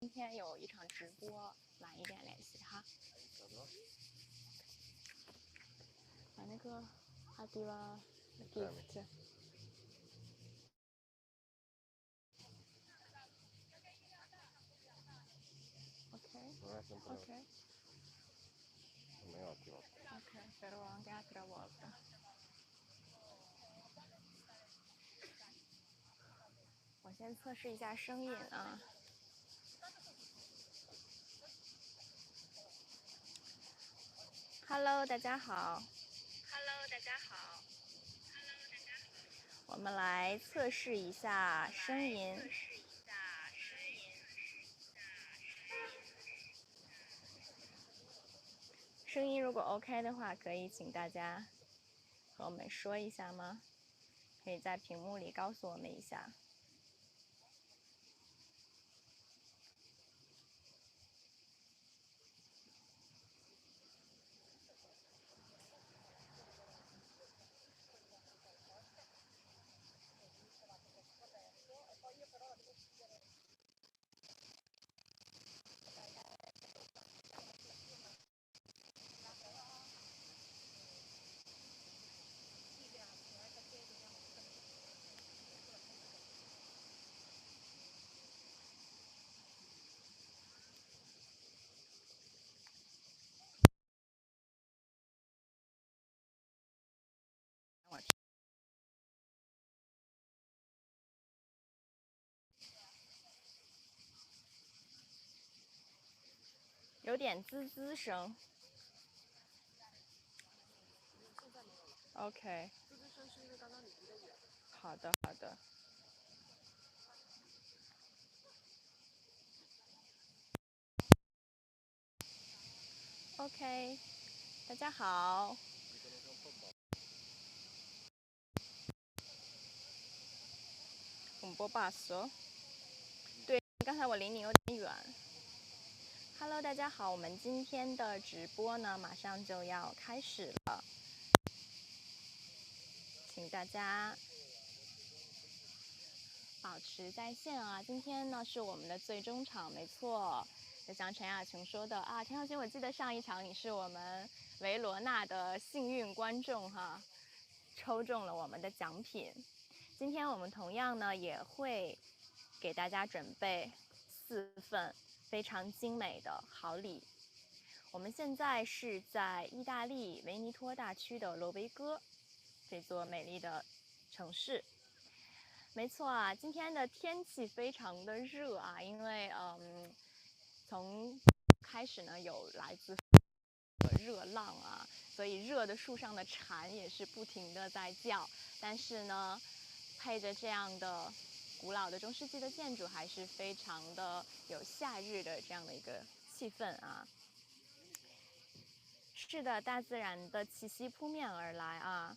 今天有一场直播，晚一点联系哈。把那个阿迪瓦 gift。Ok. Non è ottimo. Ok, però anche altra volta.我先测试一下声音啊。Hello， 大家好。Hello， 大家好。我们来测试一下声音。声音如果 OK 的话，可以请大家和我们说一下吗？可以在屏幕里告诉我们一下。有点滋滋声。OK。滋滋声是因为刚刚你离得远。好的，好的。OK， 大家好。un po' basso。对，刚才我离你有点远。Hello， 大家好，我们今天的直播呢，马上就要开始了，请大家保持在线啊。今天呢是我们的最终场，没错。就像陈雅琼说的啊，陈雅琼，我记得上一场你是我们维罗纳的幸运观众哈，抽中了我们的奖品。今天我们同样呢也会给大家准备4份非常精美的好礼。我们现在是在意大利维尼托大区的罗维戈这座美丽的城市。没错啊，今天的天气非常的热啊，因为从开始呢有来自热浪啊，所以热的树上的蝉也是不停的在叫。但是呢，配着这样的古老的中世纪的建筑，还是非常的有夏日的这样的一个气氛啊。是的，大自然的气息扑面而来啊。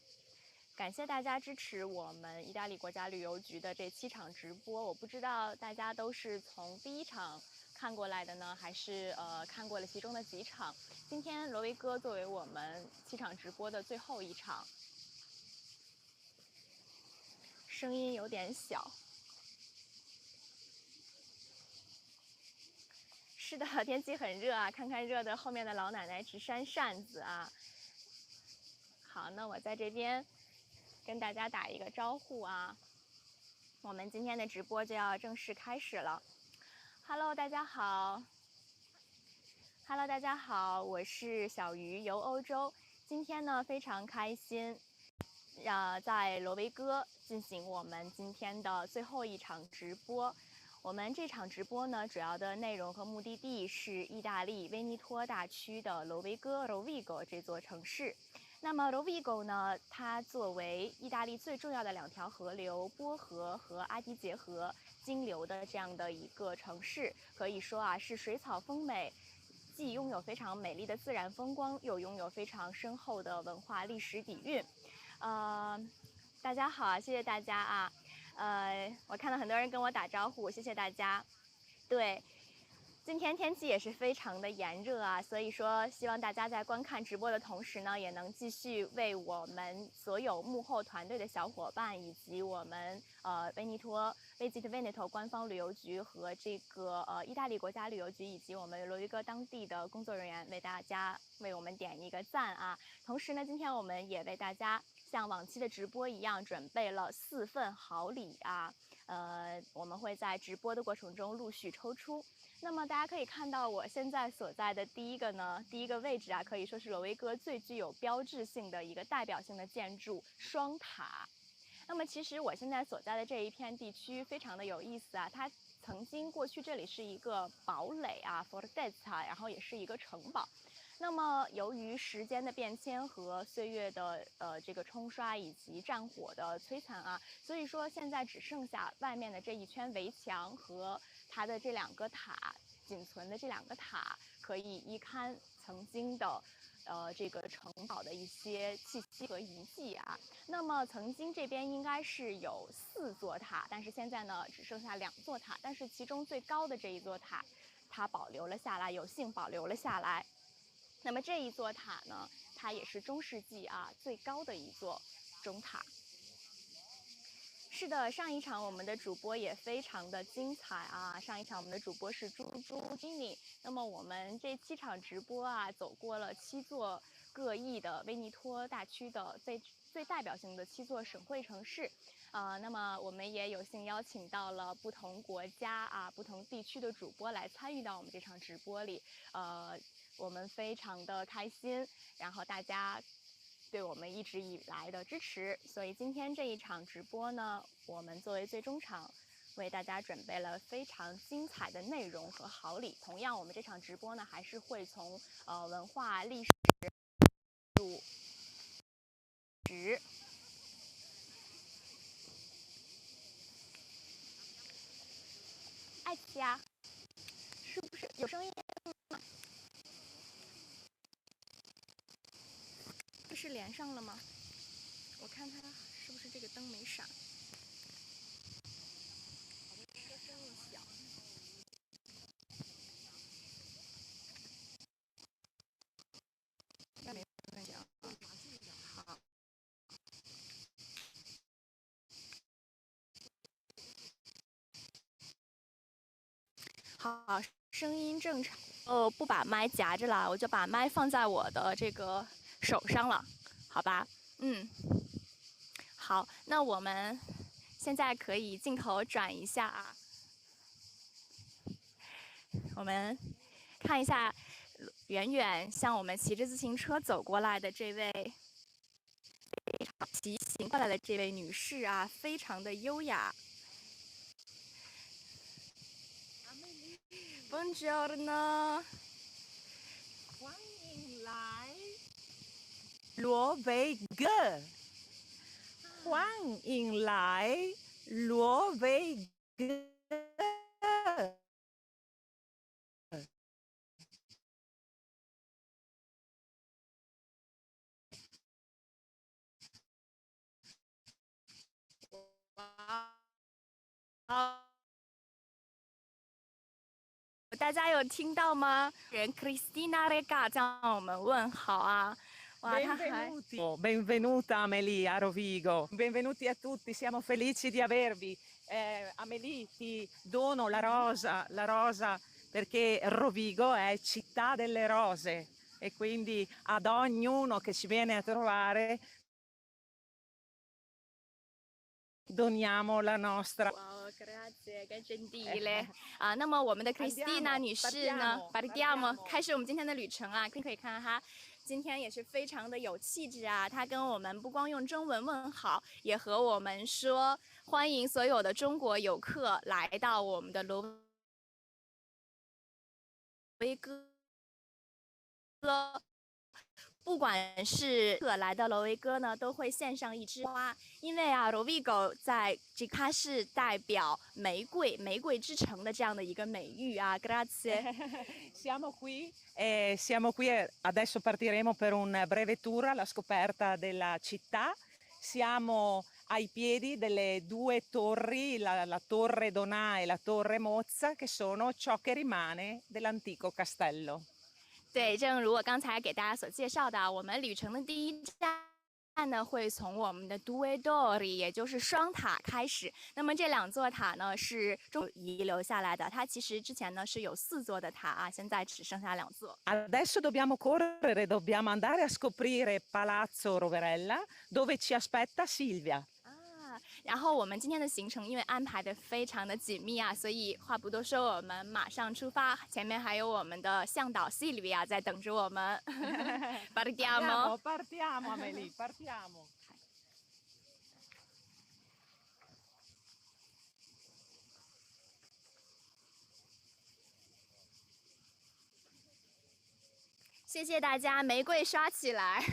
感谢大家支持我们意大利国家旅游局的这7场直播。我不知道大家都是从第1场看过来的呢，还是看过了其中的几场。今天罗维戈作为我们7场直播的最后一场，声音有点小。是的，天气很热啊，看看热的后面的老奶奶直扇扇子啊。好，那我在这边跟大家打一个招呼啊，我们今天的直播就要正式开始了。Hello， 大家好。Hello， 大家好，我是小鱼游欧洲。今天呢非常开心，在罗维戈进行我们今天的最后一场直播。我们这场直播呢，主要的内容和目的地是意大利维尼托大区的罗维戈 Rovigo 这座城市。那么 Rovigo 呢，它作为意大利最重要的2条河流波河和阿迪杰河经流的这样的一个城市，可以说啊是水草丰美，既拥有非常美丽的自然风光，又拥有非常深厚的文化历史底蕴。大家好，谢谢大家啊。我看到很多人跟我打招呼，谢谢大家。对，今天天气也是非常的炎热啊，所以说希望大家在观看直播的同时呢，也能继续为我们所有幕后团队的小伙伴以及我们维尼托 Visit Veneto 官方旅游局和这个意大利国家旅游局以及我们罗维戈当地的工作人员为我们点一个赞啊。同时呢，今天我们也为大家像往期的直播一样准备了4份好礼啊。我们会在直播的过程中陆续抽出。那么大家可以看到，我现在所在的第一个位置啊，可以说是罗维戈最具有标志性的一个代表性的建筑——双塔。那么其实我现在所在的这一片地区非常的有意思啊，它曾经过去这里是一个堡垒啊 ，fortezza， 然后也是一个城堡。那么由于时间的变迁和岁月的这个冲刷以及战火的摧残啊，所以说现在只剩下外面的这一圈围墙和它的这2个塔，仅存的这2个塔可以依堪曾经的这个城堡的一些气息和遗迹啊。那么曾经这边应该是有4座塔，但是现在呢只剩下2座塔，但是其中最高的这一座塔，它保留了下来，有幸保留了下来。那么这一座塔呢，它也是中世纪啊最高的一座钟塔。是的，上一场我们的主播也非常的精彩啊！上一场我们的主播是猪 Ginny。那么我们这7场直播啊，走过了7座各异的威尼托大区的最代表性的7座省会城市。那么我们也有幸邀请到了不同国家啊、不同地区的主播来参与到我们这场直播里。我们非常的开心，然后大家对我们一直以来的支持，所以今天这一场直播呢，我们作为最终场，为大家准备了非常精彩的内容和好礼。同样，我们这场直播呢，还是会从文化历史入职。艾奇呀，是不是有声音？这是连上了吗？我看它是不是这个灯没闪？这声音小。应该没问题啊。好。好，声音正常。不把麦夹着了，我就把麦放在我的这个手上了，好吧？好，那我们现在可以镜头转一下啊，我们看一下远远向我们骑着自行车走过来的这位骑行过来的这位女士啊，非常的优雅。Buongiorno， 欢迎来罗维戈，欢迎来罗维戈。大家有听到吗？人 Cristina Rega 向我们问好啊！哇，她还 Benvenuta Amelie a Rovigo, benvenuti a tutti, siamo felici di avervi. Amelie, ti dono la rosa perché Rovigo è città delle rose e quindi ad ognuno che ci viene a trovare doniamo la nostra. grazie, che gentile 啊！那么我们的 Cristina 女士呢 ，Partiamo， 开始我们今天的旅程啊！可以看她今天也是非常的有气质啊！她跟我们不光用中文问好，也和我们说欢迎所有的中国游客来到我们的罗维戈。不管是来到罗维戈呢，都会献上一枝花，因为啊，罗维戈在它是代表玫瑰之城的这样的一个美誉啊。Grazie. Siamo qui, adesso partiremo per un breve tour alla scoperta della città. Siamo ai piedi delle 2 torri, la torre Donà e la torre Mozza, che sono ciò che rimane dell'antico castello. 对，正如我刚才给大家所介绍的，我们旅程的第一站呢会从我们的 Due Torri， 也就是双塔开始。那么这2座塔呢是中遗留下来的，它其实之前呢是有4座的塔啊，现在只剩下2座。Adesso dobbiamo correre, dobbiamo andare a scoprire Palazzo Roverella, dove ci aspetta Silvia. 然后我们今天的行程因为安排的非常的紧密啊，所以话不多说，我们马上出发。前面还有我们的向导 Silvia 在等着我们。Partiamo. Partiamo, Amelie, partiamo. 谢谢大家，玫瑰刷起来。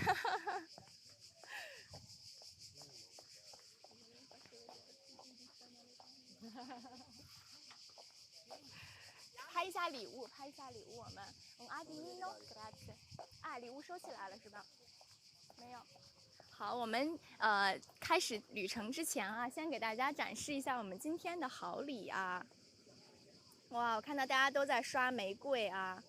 拍一下礼物，拍一下礼物，我们grazie。啊，礼物收起来了是吧？没有。好，我们开始旅程之前啊，先给大家展示一下我们今天的好礼啊。哇，我看到大家都在刷玫瑰啊。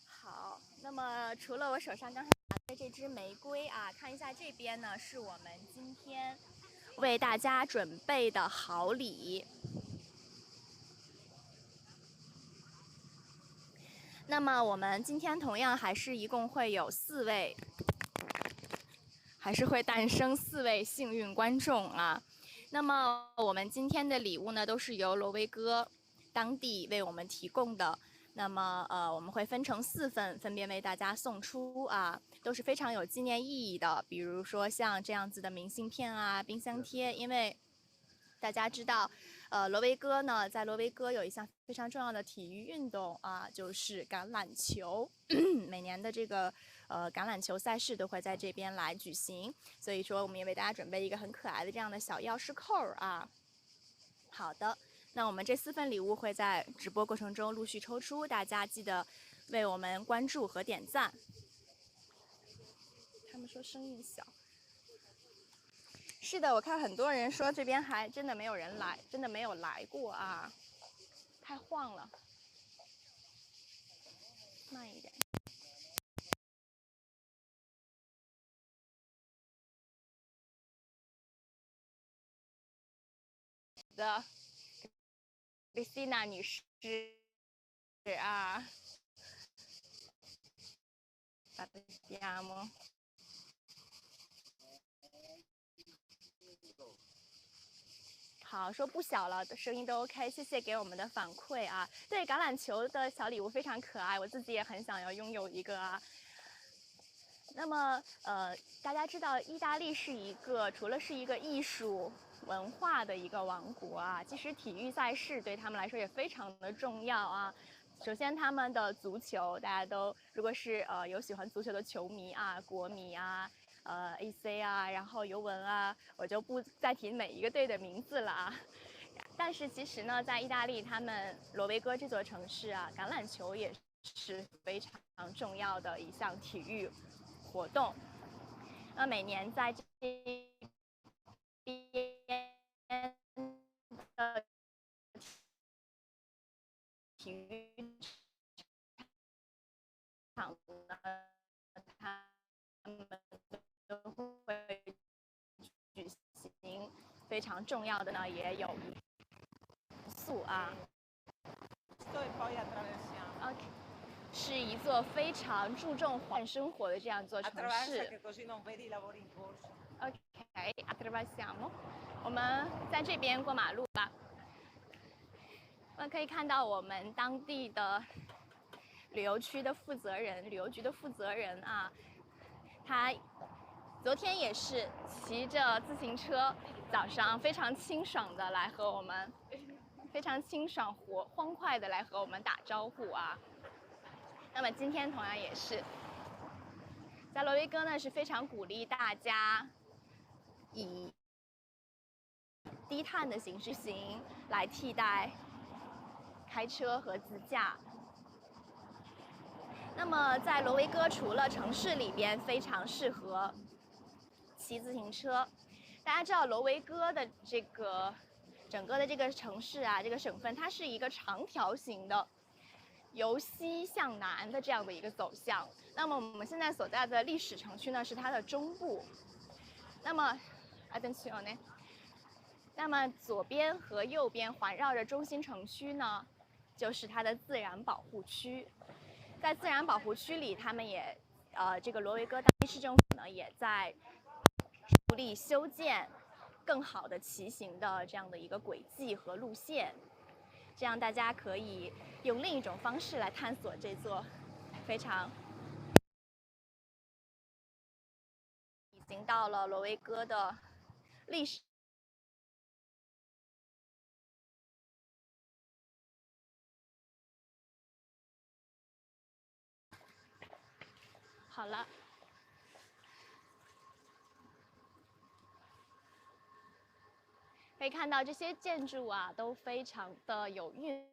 好，那么除了我手上刚才拿的这支玫瑰啊，看一下这边呢，是我们今天为大家准备的好礼。那么我们今天同样还是一共会有4位，还是会诞生4位幸运观众啊。那么我们今天的礼物呢，都是由挪威哥当地为我们提供的。那么我们会分成4份，分别为大家送出啊，都是非常有纪念意义的。比如说像这样子的明信片啊、冰箱贴，因为大家知道，挪威哥呢，在挪威哥有一项非常重要的体育运动啊，就是橄榄球。每年的这个橄榄球赛事都会在这边来举行，所以说我们也为大家准备一个很可爱的这样的小钥匙扣啊。好的，那我们这4份礼物会在直播过程中陆续抽出，大家记得为我们关注和点赞。他们说声音小。是的，我看很多人说这边还真的没有人来，真的没有来过啊，太晃了，慢一点。的 ，Christina 女士啊，Partiamo。好，说不小了，声音都 OK， 谢谢给我们的反馈啊。对，橄榄球的小礼物非常可爱，我自己也很想要拥有一个啊。那么大家知道意大利是一个除了是一个艺术文化的一个王国啊，其实体育赛事对他们来说也非常的重要啊。首先，他们的足球，大家都如果是有喜欢足球的球迷啊、国迷啊。AC 啊，然后尤文啊，我就不再提每一个队的名字了啊。但是其实呢，在意大利，他们罗维戈这座城市啊，橄榄球也是非常重要的一项体育活动。那每年在这边的体育场呢，他们都会举行非常重要的呢，也有素啊。OK， 是一座非常注重环境生活的这样一座城市。OK， attraversiamo， 我们在这边过马路吧。我们可以看到我们当地的旅游局的负责人啊，他昨天也是骑着自行车，早上非常清爽的来和我们，非常清爽欢快的来和我们打招呼啊。那么今天同样也是，在挪威哥呢是非常鼓励大家以低碳的形式行来替代开车和自驾。那么在挪威哥除了城市里边非常适合骑自行车，大家知道挪威哥的这个整个的这个城市啊，这个省份它是一个长条形的，由西向南的这样的一个走向。那么我们现在所在的历史城区呢是它的中部，那么 attenzione， 那么左边和右边环绕着中心城区呢，就是它的自然保护区。在自然保护区里，他们也这个罗维戈当地市政府呢也在努力修建更好的骑行的这样的一个轨迹和路线，这样大家可以用另一种方式来探索这座非常已经到了罗维戈的历史。好了。可以看到这些建筑啊，都非常的有韵。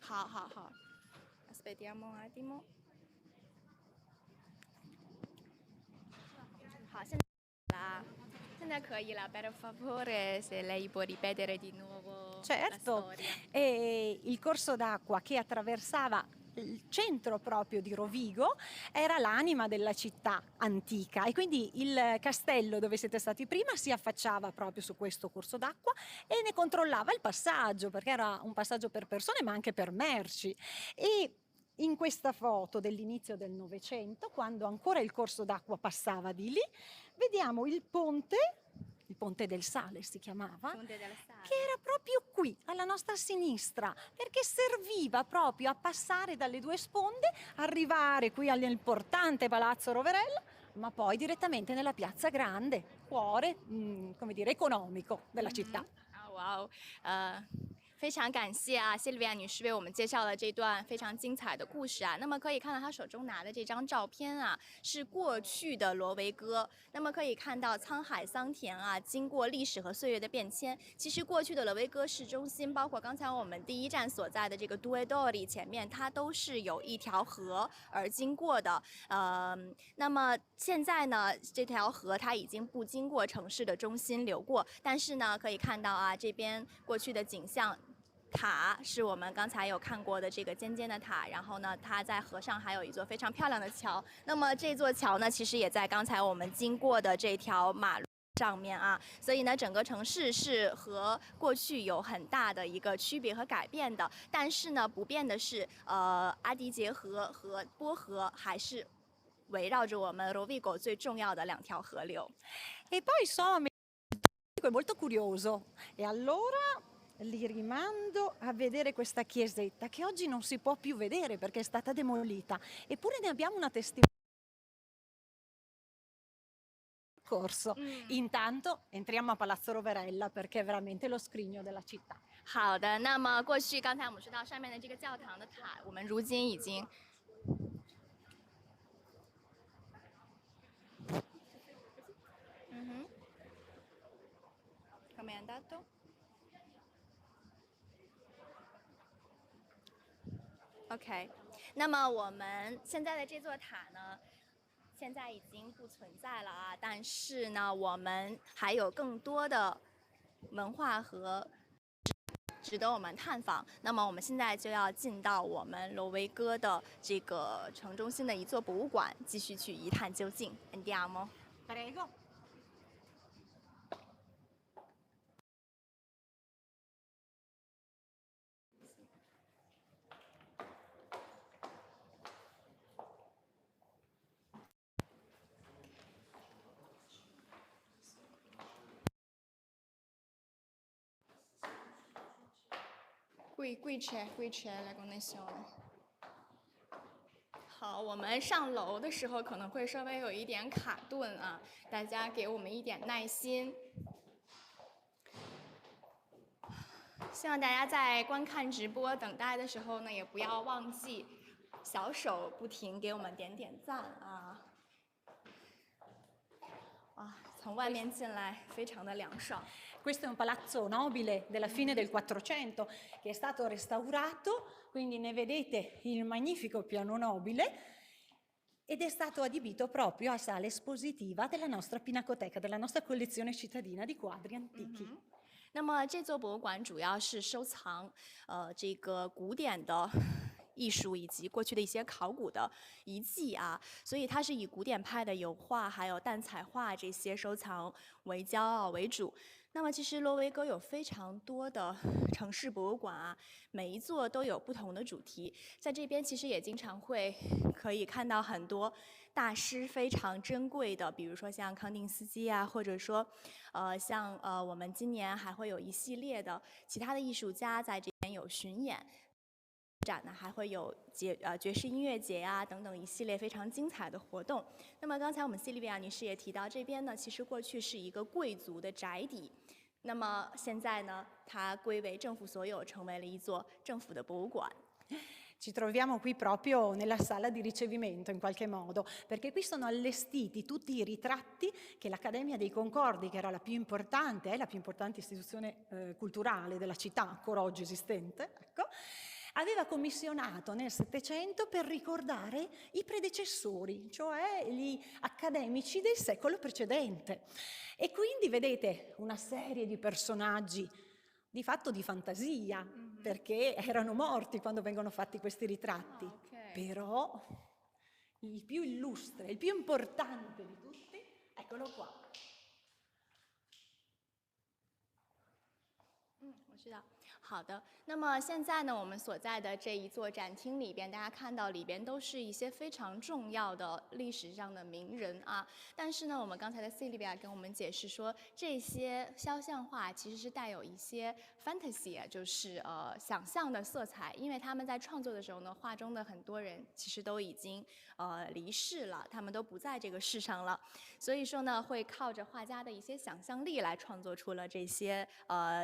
好。Aspettiamo un attimo。好，现在可以了。Per favore, se lei può ripetere di nuovo la Certo, storia. il corso d'acqua che attraversava il centro proprio di Rovigo era l'anima della città antica e quindi il castello dove siete stati prima si affacciava proprio su questo corso d'acqua e ne controllava il passaggio, perché era un passaggio per persone ma anche per merci. E in questa foto dell'inizio del Novecento, quando ancora il corso d'acqua passava di lì, vediamo il Ponte del Sale si chiamava, Ponte del Sale. che era proprio qui, alla nostra sinistra, perché serviva proprio a passare dalle due sponde, arrivare qui all'importante Palazzo Roverella, ma poi direttamente nella Piazza Grande, cuore, come dire, economico della città. 哇哦，非常感谢啊，Silvia 女士为我们介绍了这段非常精彩的故事啊。那么可以看到她手中拿的这张照片啊，是过去的罗维戈。那么可以看到沧海桑田啊，经过历史和岁月的变迁，其实过去的罗维戈市中心，包括刚才我们第一站所在的这个 Due Dori 前面，它都是有一条河而经过的。那么现在呢，这条河它已经不经过城市的中心流过，但是呢，可以看到啊，这边过去的景象。塔是我们刚才有看过的这个尖尖的塔，然后呢，它在河上还有一座非常漂亮的桥。那么这座桥呢，其实也在刚才我们经过的这条马路上面啊，所以呢，整个城市是和过去有很大的一个区别和改变的。但是呢，不变的是，阿迪杰河和波河还是围绕着我们 Rovigo 最重要的两条河流。 E poi Some è molto curioso e allora li rimando a vedere questa chiesetta che oggi non si può più vedere perché è stata demolita, eppure ne abbiamo una testimonianza. Intanto entriamo a Palazzo Roverella perché è veramente lo scrigno della città. 好的，那么过去刚才我们说到上面的这个教堂的塔，我们如今已经。Come è andato? OK， 那么我们现在的这座塔呢，现在已经不存在了啊。但是呢，我们还有更多的文化和值得我们探访。那么我们现在就要进到我们罗维戈的这个城中心的一座博物馆，继续去一探究竟。Andiamo。 Prego. Qui c'è la connessione。好，我们上楼的时候可能会稍微有一点卡顿啊，大家给我们一点耐心。希望大家在观看直播、等待的时候呢，也不要忘记小手不停给我们点点赞啊！啊，从外面进来非常的凉爽。 Questo è un palazzo nobile della fine del 400 che è stato restaurato, quindi ne vedete il magnifico piano nobile ed è stato adibito proprio a sala espositiva della nostra pinacoteca, della nostra collezione cittadina di quadri antichi. 那么这座博物馆主要是收藏这个古典的艺术以及过去的一些考古的遗迹啊，所以它是以古典派的油画还有蛋彩画这些收藏为骄傲为主。那么其实罗维戈有非常多的城市博物馆啊，每一座都有不同的主题。在这边其实也经常会可以看到很多大师非常珍贵的，比如说像康定斯基啊，或者说像我们今年还会有一系列的其他的艺术家在这边有巡演。 展呢还会有爵士音乐节呀等等一系列非常精彩的活动。那么刚才我们西利维亚女士也提到，这边呢其实过去是一个贵族的宅邸，那么现在呢它归为政府所有，成为了一座政府的博物馆。 Ci troviamo qui proprio nella sala di ricevimento in qualche modo, perché qui sono allestiti tutti i ritratti che l'Accademia dei Concordi, che era la più importante, è la più importante istituzione culturale della città ancora oggi esistente, ecco, aveva commissionato nel Settecento per ricordare i predecessori, cioè gli accademici del secolo precedente. E quindi vedete una serie di personaggi di fatto di fantasia, perché erano morti quando vengono fatti questi ritratti. Però il più illustre, il più importante di tutti, eccolo qua. 我知道。好的，那么现在呢，我们所在的这一座展厅里边，大家看到里边都是一些非常重要的历史上的名人啊。但是呢，我们刚才的 Silvia 跟我们解释说，这些肖像画其实是带有一些 fantasy， 就是想象的色彩，因为他们在创作的时候呢，画中的很多人其实都已经离世了，他们都不在这个世上了，所以说呢，会靠着画家的一些想象力来创作出了这些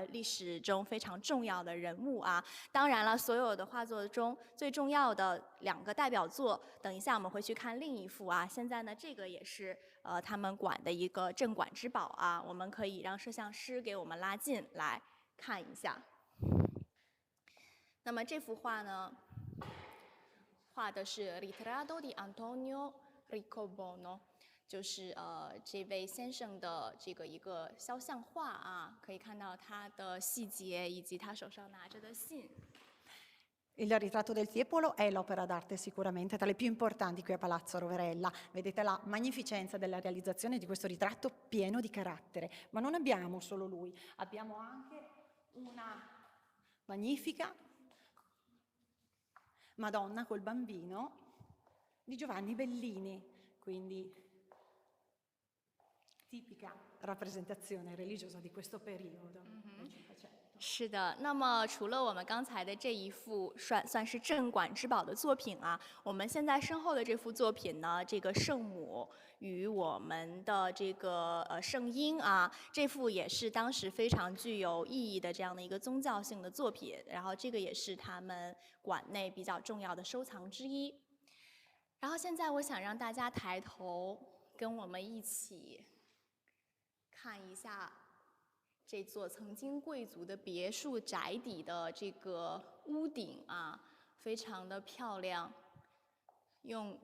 历史中非常重要的人物啊。当然了，所有的画作中最重要的2个代表作，等一下我们会去看另一幅啊。现在呢，这个也是他们馆的一个镇馆之宝啊，我们可以让摄像师给我们拉近来看一下。那么这幅画呢，画的是 Ritratto di Antonio Riccobono。 就是这位先生的这个一个肖像画啊，可以看到他的细节以及他手上拿着的信。 Il ritratto del Tiepolo è l'opera d'arte sicuramente tra le più importanti qui a Palazzo Roverella. Vedete la magnificenza della realizzazione di questo ritratto pieno di carattere. Ma non abbiamo solo lui, abbiamo anche una magnifica Madonna col bambino di Giovanni Bellini, quindi tipica rappresentazione religiosa di questo periodo. 是的，那么除了我们刚才的这一幅算是镇馆之宝的作品啊，我们现在身后的这幅作品呢，这个圣母与我们的这个圣婴啊，这幅也是当时非常具有意义的这样的一个宗教性的作品，然后这个也是他们馆内比较重要的收藏之一。然后现在我想让大家抬头跟我们一起看一下。 这座曾经贵族的别墅宅邸的这个屋顶啊，非常的漂亮，用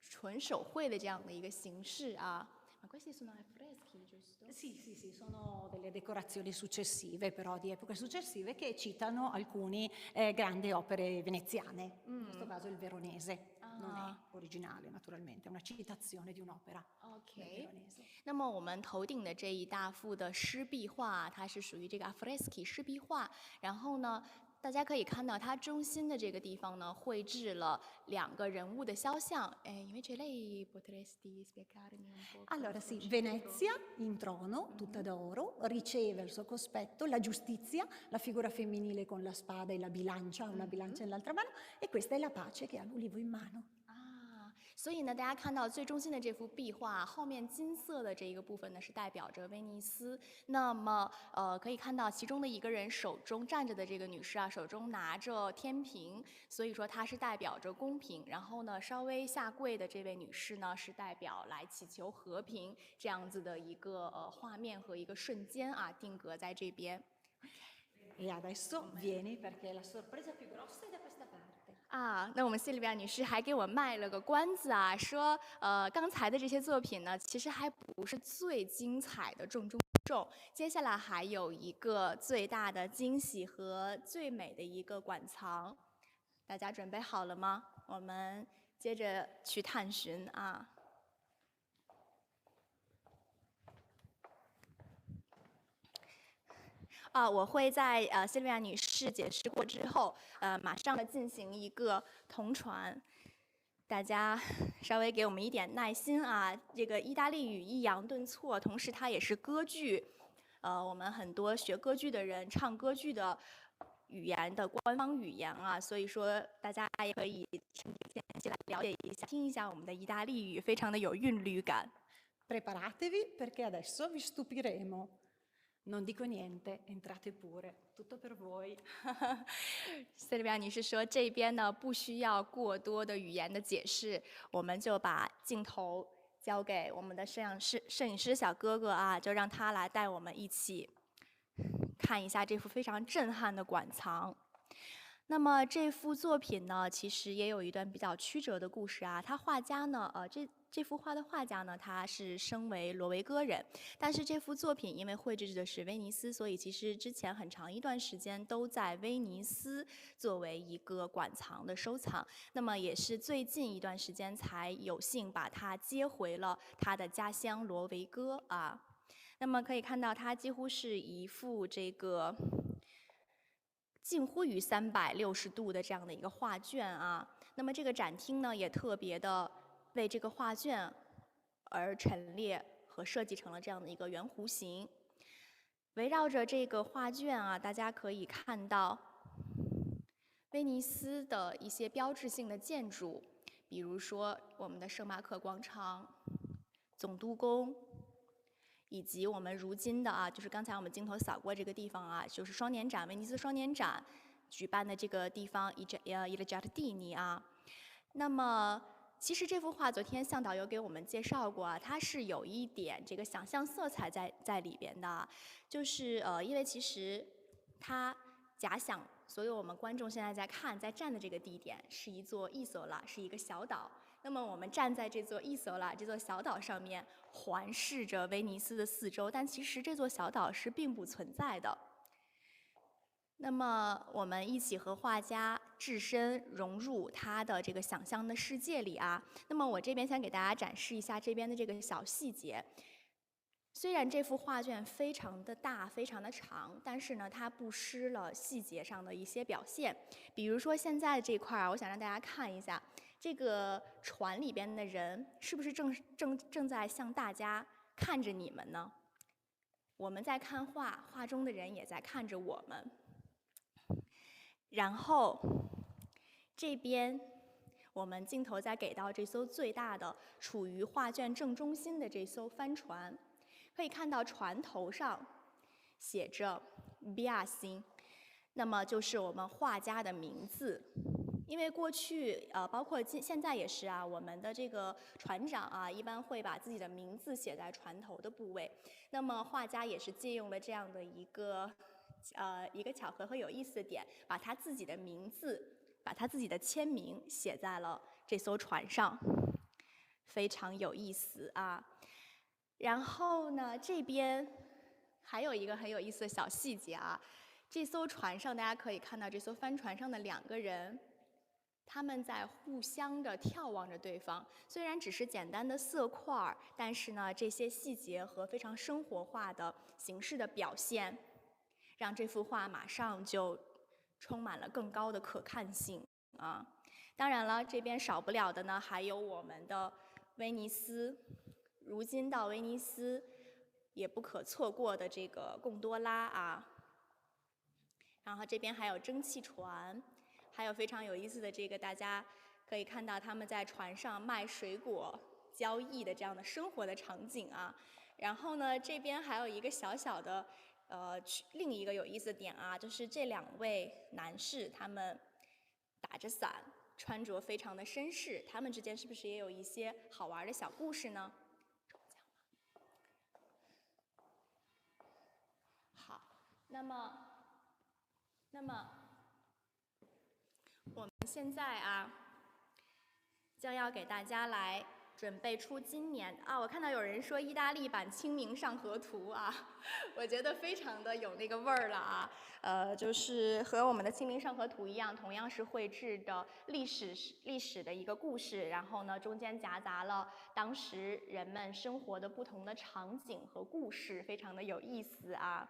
纯手绘的这样的一个形式啊。Ma questi sono affreschi, giusto? Sì, sono delle decorazioni successive, però di epoche successive, che citano alcune grandi opere veneziane, in questo caso il Veronese. Non è originale, naturalmente, è una citazione di un'opera del Veronese. 那么我们头顶的这一大幅的湿壁画，它是属于这个 affreschi 湿壁画。然后呢，大家可以看到它中心的这个地方呢，绘制了2个人物的肖像。invece lei potresti spiegarmi un po'? Allora sì, Venezia in trono, tutta d'oro, riceve al suo cospetto la giustizia, la figura femminile con la spada e la bilancia, una bilancia nell'altra mano, e questa è la pace che ha l'ulivo in mano. 所以呢，大家看到最中心的这幅壁画，后面金色的这一个部分呢，是代表着威尼斯。那么，可以看到其中的一个人手中站着的这个女士啊，手中拿着天平，所以说她是代表着公平。然后呢，稍微下跪的这位女士呢，是代表来祈求和平这样子的一个画面和一个瞬间啊，定格在这边。E adesso vieni perché la sorpresa più grossa è da questa parte. 啊，那我们西里比亚女士还给我卖了个关子啊，说，刚才的这些作品呢，其实还不是最精彩的重中之重，接下来还有一个最大的惊喜和最美的一个馆藏，大家准备好了吗？我们接着去探寻啊。我会在西里比亚女士解释过之后，马上的进行一个同传，大家稍微给我们一点耐心啊。这个意大利语抑扬顿挫，同时它也是歌剧，我们很多学歌剧的人唱歌剧的语言的官方语言啊，所以说大家也可以趁这个间隙来了解一下，听一下我们的意大利语，非常的有韵律感。Preparatevi perché adesso vi stupiremo. Non dico niente, entrate pure, tutto per voi. 塞利比亚女士说：“这边呢不需要过多的语言的解释，我们就把镜头交给我们的摄影师小哥哥啊，就让他来带我们一起看一下这幅非常震撼的馆藏。那么这幅作品呢，其实也有一段比较曲折的故事啊。他画家呢，这幅画的画家呢，他是生为罗维戈人，但是这幅作品因为绘制的是威尼斯，所以其实之前很长一段时间都在威尼斯作为一个馆藏的收藏。那么也是最近一段时间才有幸把它接回了他的家乡罗维戈啊。那么可以看到，它几乎是一幅这个近乎于360度的这样的一个画卷啊。那么这个展厅呢，也特别的为这个画卷而陈列和设计成了这样的一个圆弧形。围绕着这个画卷啊，大家可以看到威尼斯的一些标志性的建筑，比如说我们的圣马可广场、总督宫，以及我们如今的就是刚才我们镜头扫过这个地方啊，就是双年展，威尼斯双年展举办的这个地方Il Giardini 啊。那么其实这幅画昨天向导有给我们介绍过啊，它是有一点这个想象色彩在里边的，就是因为其实它假想所有我们观众现在在站的这个地点是一座isola，是一个小岛。那么我们站在这座isola这座小岛上面，环视着威尼斯的四周，但其实这座小岛是并不存在的。那么我们一起和画家置身融入他的这个想象的世界里啊。那么我这边先给大家展示一下这边的这个小细节。虽然这幅画卷非常的大，非常的长，但是呢，它不失了细节上的一些表现。比如说现在这块儿，我想让大家看一下，这个船里边的人是不是正在向大家看着你们呢？我们在看画，画中的人也在看着我们。然后这边我们镜头再给到这艘最大的、处于画卷正中心的这艘帆船，可以看到船头上写着 Biasi， 那么就是我们画家的名字。因为过去包括现在也是啊，我们的这个船长啊，一般会把自己的名字写在船头的部位。那么画家也是借用了这样的一个巧合和有意思的点，把他自己的名字，把他自己的签名写在了这艘船上，非常有意思啊。然后呢，这边还有一个很有意思的小细节啊，这艘船上大家可以看到，这艘帆船上的2个人，他们在互相的眺望着对方。虽然只是简单的色块，但是呢，这些细节和非常生活化的形式的表现，让这幅画马上就充满了更高的可看性啊！当然了，这边少不了的呢，还有我们的威尼斯。如今到威尼斯也不可错过的这个贡多拉啊，然后这边还有蒸汽船，还有非常有意思的这个大家可以看到他们在船上卖水果交易的这样的生活的场景啊。然后呢，这边还有一个小小的另一个有意思的点啊，就是这2位男士他们打着伞，穿着非常的绅士，他们之间是不是也有一些好玩的小故事呢？好，那么我们现在啊，将要给大家来准备出今年啊，我看到有人说意大利版《清明上河图》啊，我觉得非常的有那个味儿了啊。就是和我们的《清明上河图》一样，同样是绘制的历史的一个故事，然后呢，中间夹杂了当时人们生活的不同的场景和故事，非常的有意思啊。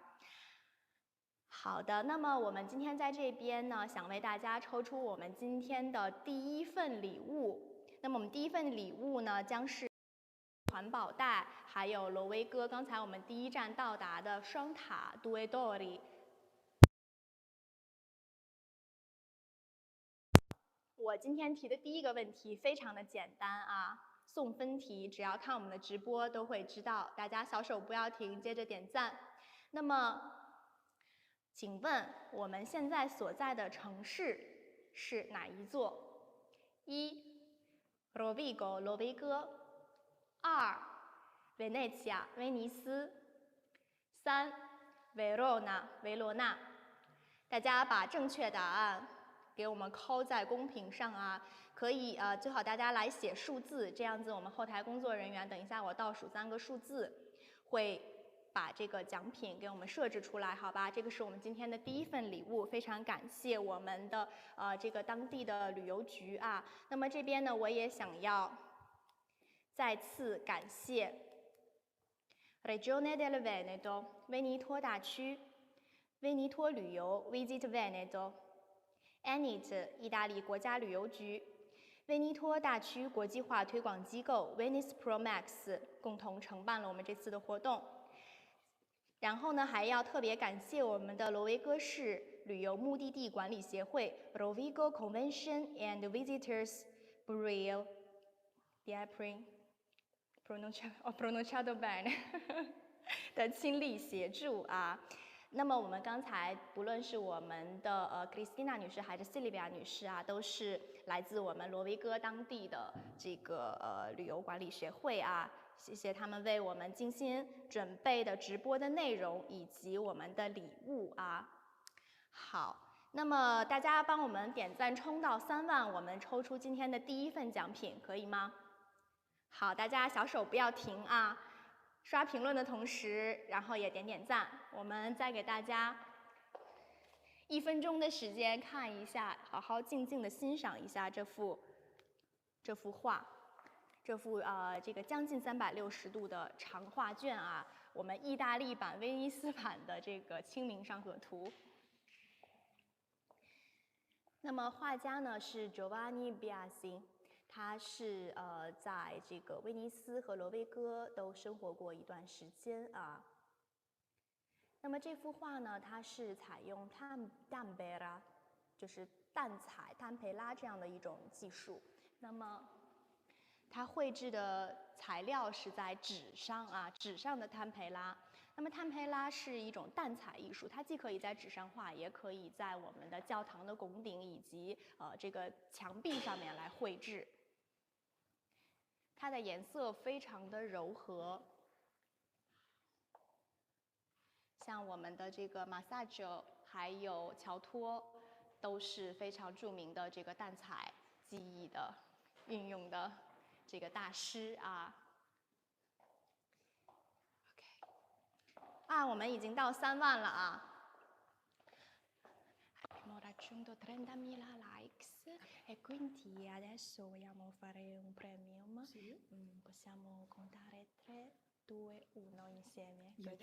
好的，那么我们今天在这边呢，想为大家抽出我们今天的第1份礼物。那么我们第1份礼物呢，将是环保袋，还有罗威哥刚才我们第1站到达的双塔 Due Dori。我今天提的第1个问题非常的简单啊，送分题，只要看我们的直播都会知道，大家小手不要停，接着点赞。那么，请问我们现在所在的城市是哪一座？1. Rovigo 罗维哥，2. Venezia 威尼斯，3. Verona 维罗纳。大家把正确答案给我们扣在公屏上啊，可以最好大家来写数字，这样子我们后台工作人员等一下我倒数3个数字，会把这个奖品给我们设置出来，好吧？这个是我们今天的第1份礼物，非常感谢我们的这个当地的旅游局啊。那么这边呢，我也想要再次感谢 Regione del Veneto 威尼托大区、威尼托旅游 Visit Veneto、ENIT 意大利国家旅游局、威尼托大区国际化推广机构 Venice Promax 共同承办了我们这次的活动。然后呢，还要特别感谢我们的罗维哥市旅游目的地管理协会 Rovigo Convention and Visitors Bureau pronunciado bene 的亲力协助啊。那么我们刚才不论是我们的Cristina 女士还是 Silvia 女士啊，都是来自我们罗维哥当地的这个旅游管理学会啊。谢谢他们为我们精心准备的直播的内容以及我们的礼物啊。好，那么大家帮我们点赞冲到3万，我们抽出今天的第1份奖品，可以吗？好，大家小手不要停啊，刷评论的同时，然后也点点赞。我们再给大家1分钟的时间看一下，好好静静的欣赏一下这幅画。这幅这个将近360度的长画卷啊，我们意大利版、威尼斯版的这个《清明上河图》。那么画家呢是 Giovanni Biasi， 他是在这个威尼斯和罗维哥都生活过一段时间啊。那么这幅画呢，它是采用tempera， 就是淡彩、坦培拉这样的一种技术。那么它绘制的材料是在纸上啊，纸上的坦培拉。那么坦培拉是一种淡彩艺术，它既可以在纸上画，也可以在我们的教堂的拱顶以及这个墙壁上面来绘制。它的颜色非常的柔和，像我们的这个马萨乔还有乔托都是非常著名的这个淡彩技艺的运用的这个大师啊。OK， 啊，我们已经到3万了啊。Abbiamo raggiunto 30.000 likes e quindi adesso vogliamo fare un premium. Sì. Possiamo contare 3, 2, 1 insieme. Sì.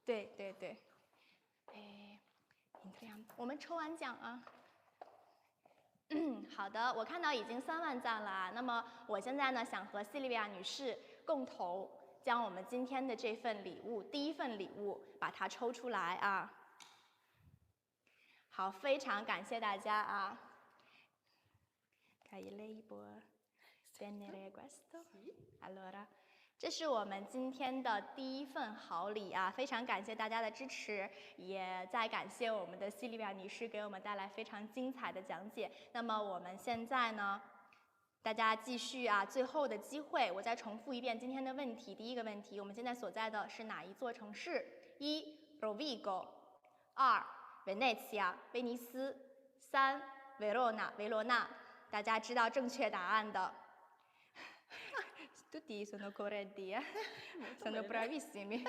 对对对。entriamo。我们抽完奖啊。好的，我看到已经3万赞了啊。那么我现在呢，想和西利维亚女士共同将我们今天的这份礼物，第1份礼物，把它抽出来啊。好，非常感谢大家啊。Kai label tenere questo. Allora， 这是我们今天的第一份好礼啊！非常感谢大家的支持，也再感谢我们的西利维亚女士给我们带来非常精彩的讲解。那么我们现在呢，大家继续啊，最后的机会，我再重复一遍今天的问题。第一个问题，我们现在所在的是哪一座城市？1. Rovigo， 2. Venezia， 威尼斯， 3. Verona， 维罗纳。大家知道正确答案的。Tutti sono corretti, sono bravissimi.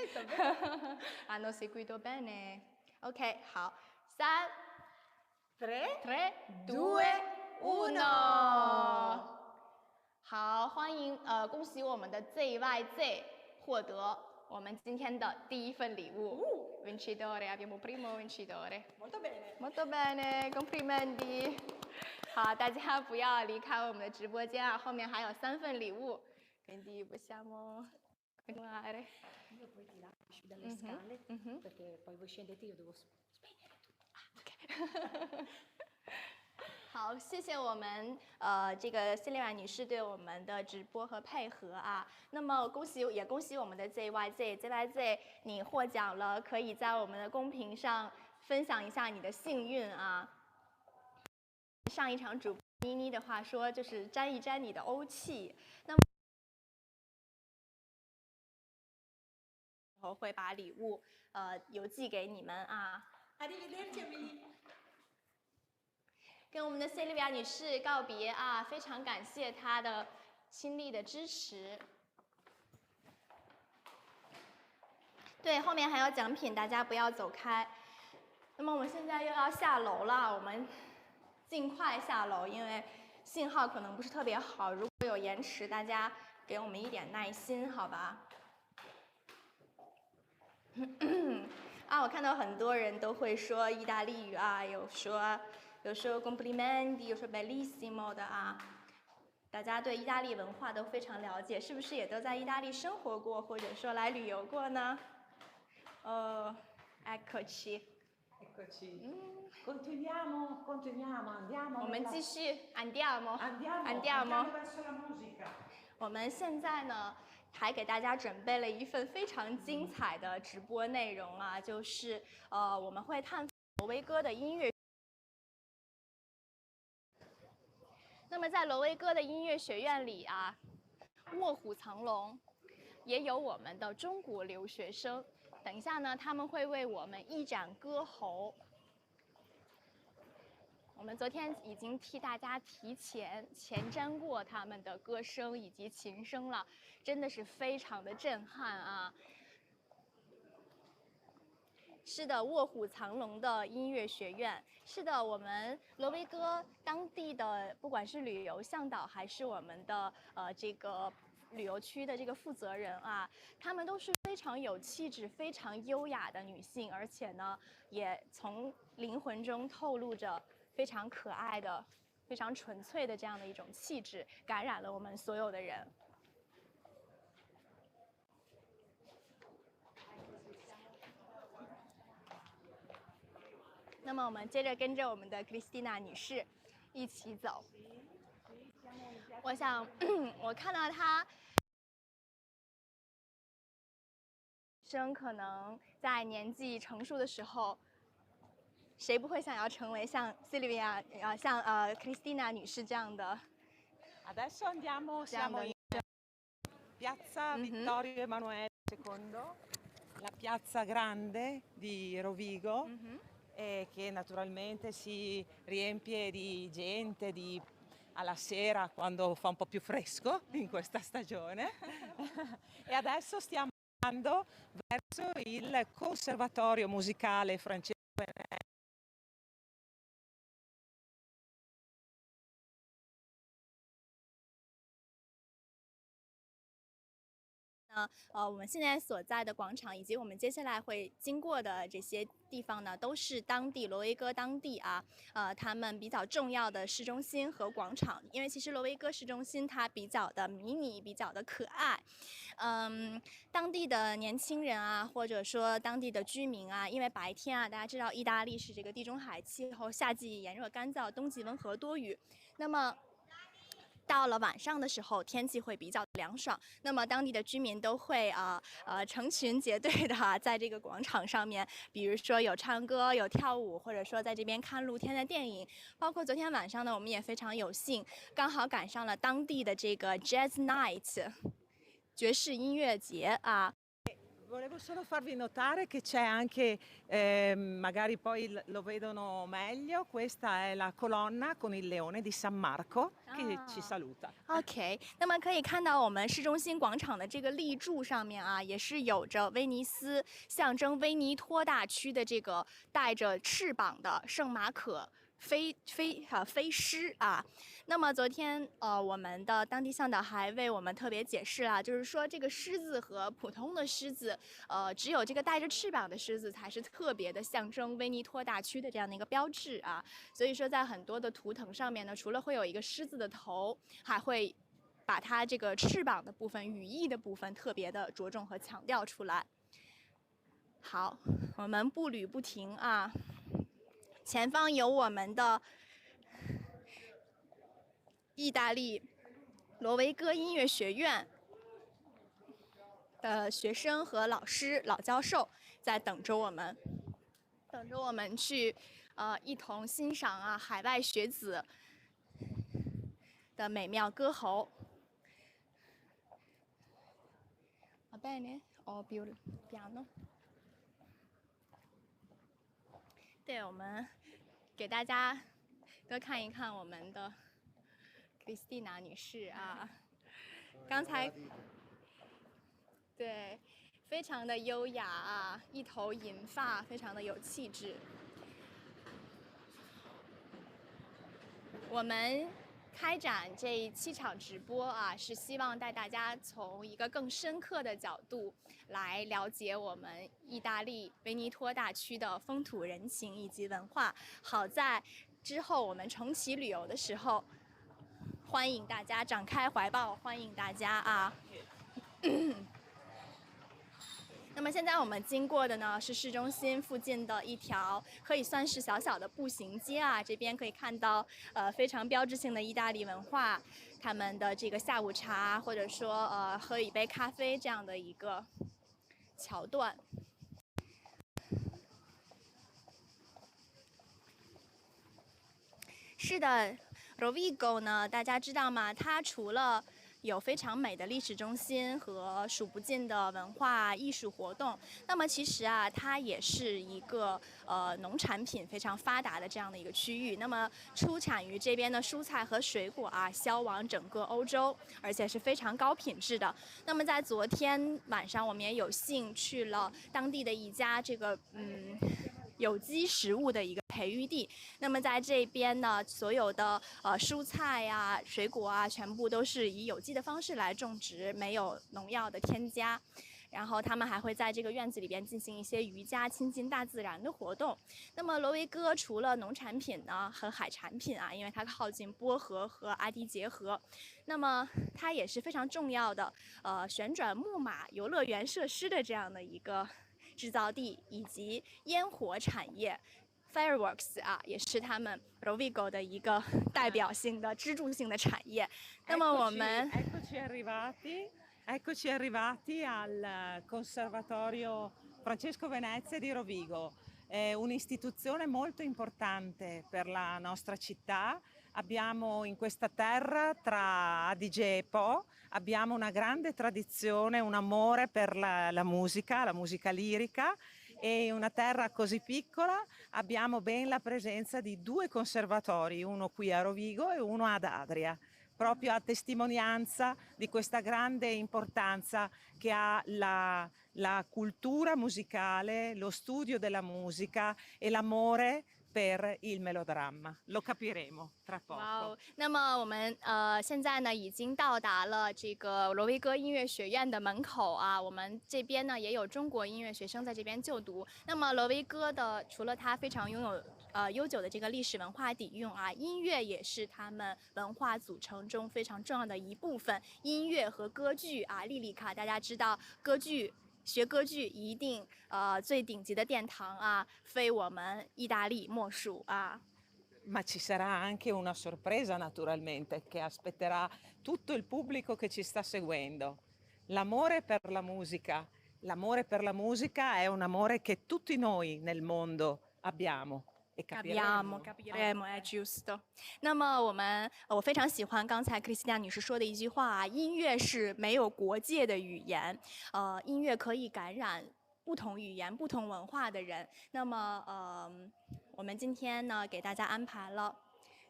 Hanno seguito bene. OK， 好，3、3、2、1。好，欢迎恭喜我们的 ZYZ 获得我们今天的第一份礼物。Vincitore, abbiamo primo vincitore. Molto bene. Molto bene, complimenti. 好，大家不要离开我们的直播间啊，后面还有3份礼物。Quindi possiamo continuare. Io poi ti lascio dalle scale perché poi voi scendete, io devo spegnere tutto. OK 好，谢谢我们这个谢丽婉女士对我们的直播和配合啊。那么恭喜我们的 ZYZ， 你获奖了，可以在我们的公屏上分享一下你的幸运啊。上一场主播妮妮的话说，就是沾一沾你的欧气。那么我会把礼物邮寄给你们啊。Arrivederci Emily。跟我们的塞利维亚女士告别啊，非常感谢她的倾力的支持。对，后面还有奖品，大家不要走开。那么我们现在又要下楼了，我们尽快下楼，因为信号可能不是特别好，如果有延迟，大家给我们一点耐心，好吧？啊，我看到很多人都会说意大利语啊，有说 complimenti， 有说 bellissimo 的啊。大家对意大利文化都非常了解，是不是也都在意大利生活过，或者说来旅游过呢？Eccoci。Eccoci. Continuiamo, andiamo. 我们继续 andiamo。 verso la musica. 我们现在呢，还给大家准备了一份非常精彩的直播内容啊，就是我们会探索挪威哥的音乐。那么在挪威哥的音乐学院里啊，卧虎藏龙，也有我们的中国留学生。等一下呢，他们会为我们一展歌喉。我们昨天已经替大家前瞻过他们的歌声以及琴声了，真的是非常的震撼啊！是的，卧虎藏龙的音乐学院。是的，我们挪威哥当地的不管是旅游向导，还是我们的这个旅游区的这个负责人啊，他们都是非常有气质、非常优雅的女性，而且呢，也从灵魂中透露着非常可爱的、非常纯粹的这样的一种气质，感染了我们所有的人。那么我们接着跟着我们的 Cristina 女士一起走。我想，我看到她生可能在年纪成熟的时候，谁不会想要成为像 Silvia 像Cristina 女士这样的？ Adesso siamo in piazza Vittorio Emanuele II, la piazza grande di Rovigo, che naturalmente si riempie di gente alla sera quando fa un po' più fresco in questa stagione. E adesso stiamo andando verso il Conservatorio Musicale Francesco Venezia. 我们现在所在的广场以及我们接下来会经过的这些地方呢，都是当地挪威哥当地啊，他们比较重要的市中心和广场。因为其实挪威哥市中心它比较的迷你，比较的可爱。当地的年轻人啊，或者说当地的居民啊，因为白天啊，大家知道意大利是这个地中海气候，夏季炎热干燥，冬季温和多雨。那么到了晚上的时候，天气会比较凉爽，那么当地的居民都会成群结队的在这个广场上面，比如说有唱歌、有跳舞，或者说在这边看露天的电影。包括昨天晚上呢，我们也非常有幸，刚好赶上了当地的这个 Jazz Night 爵士音乐节啊。Volevo solo farvi notare che c'è anche, magari poi lo vedono meglio, questa è la colonna con il leone di San Marco che ci saluta. OK， 那么可以看到我们市中心广场的这个立柱上面啊，也是有着威尼斯象征威尼托大区的这个带着翅膀的圣马可飞狮啊。那么昨天我们的当地向导还为我们特别解释了，就是说这个狮子和普通的狮子，只有这个带着翅膀的狮子才是特别的象征威尼托大区的这样的一个标志啊。所以说在很多的图腾上面呢，除了会有一个狮子的头，还会把它这个翅膀的部分、羽翼的部分特别的着重和强调出来。好，我们步履不停啊，前方有我们的意大利罗维戈音乐学院的学生和老师、老教授在等着我们，去一同欣赏海外学子的美妙歌喉。Va bene? O piano? 对，我们给大家多看一看我们的 Christina 女士啊，刚才对，非常的优雅啊，一头银发，非常的有气质。我们开展这7场直播啊，是希望带大家从一个更深刻的角度来了解我们意大利威尼托大区的风土人情以及文化。好在之后我们重启旅游的时候，欢迎大家展开怀抱，欢迎大家啊！那么现在我们经过的呢是市中心附近的一条可以算是小小的步行街啊，这边可以看到非常标志性的意大利文化，他们的这个下午茶或者说喝一杯咖啡这样的一个桥段。是的 ，Rovigo 呢，大家知道吗？它除了有非常美的历史中心和数不尽的文化艺术活动，那么其实啊，它也是一个农产品非常发达的这样的一个区域。那么出产于这边的蔬菜和水果啊，销往整个欧洲，而且是非常高品质的。那么在昨天晚上，我们也有幸去了当地的一家这个有机食物的一个培育地。那么在这边呢，所有的蔬菜呀、水果啊，全部都是以有机的方式来种植，没有农药的添加。然后他们还会在这个院子里边进行一些瑜伽、亲近大自然的活动。那么罗维戈除了农产品呢和海产品啊，因为它靠近波河和阿迪杰河，那么它也是非常重要的旋转木马游乐园设施的这样的一个制造地，以及烟火产业 fireworks 啊，也是他们 Rovigo 的一个代表性的支柱性的产业。那么我们 Eccoci arrivati al Conservatorio Francesco Venezia di Rovigo. È un'istituzione molto importante per la nostra città. Abbiamo in questa terra, tra Adige e Po, abbiamo una grande tradizione, un amore per la musica lirica, e in una terra così piccola abbiamo ben la presenza di 2 conservatori, uno qui a Rovigo e uno ad Adria, proprio a testimonianza di questa grande importanza che ha la cultura musicale, lo studio della musica e l'amore per il melodramma. Lo capiremo tra poco. 哇哦，那么我们现在呢已经到达了这个罗维戈音乐学院的门口啊，我们这边呢也有中国音乐学生在这边就读。那么罗维戈的除了它非常拥有悠久的这个历史文化底蕴啊，音乐也是他们文化组成中非常重要的一部分。音乐和歌剧啊，莉莉卡大家知道，歌剧学歌剧一定最顶级的殿堂啊，非我们意大利莫属啊。ma ci sarà anche una sorpresa naturalmente che aspetterà tutto il pubblico che ci sta seguendo. L'amore per la musica è un amore che tutti noi nel mondo abbiamo e capiremo. capiremo, è giusto。那么我非常喜欢刚才克里斯蒂亚女士说的一句话啊，音乐是没有国界的语言，音乐可以感染不同语言、不同文化的人。那么我们今天呢给大家安排了，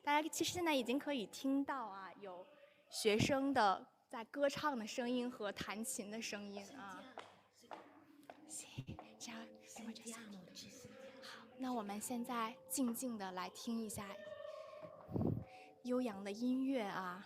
大家其实现在已经可以听到啊，有学生的在歌唱的声音和弹琴的声音啊。好，那我们现在静静的来听一下悠扬的音乐啊。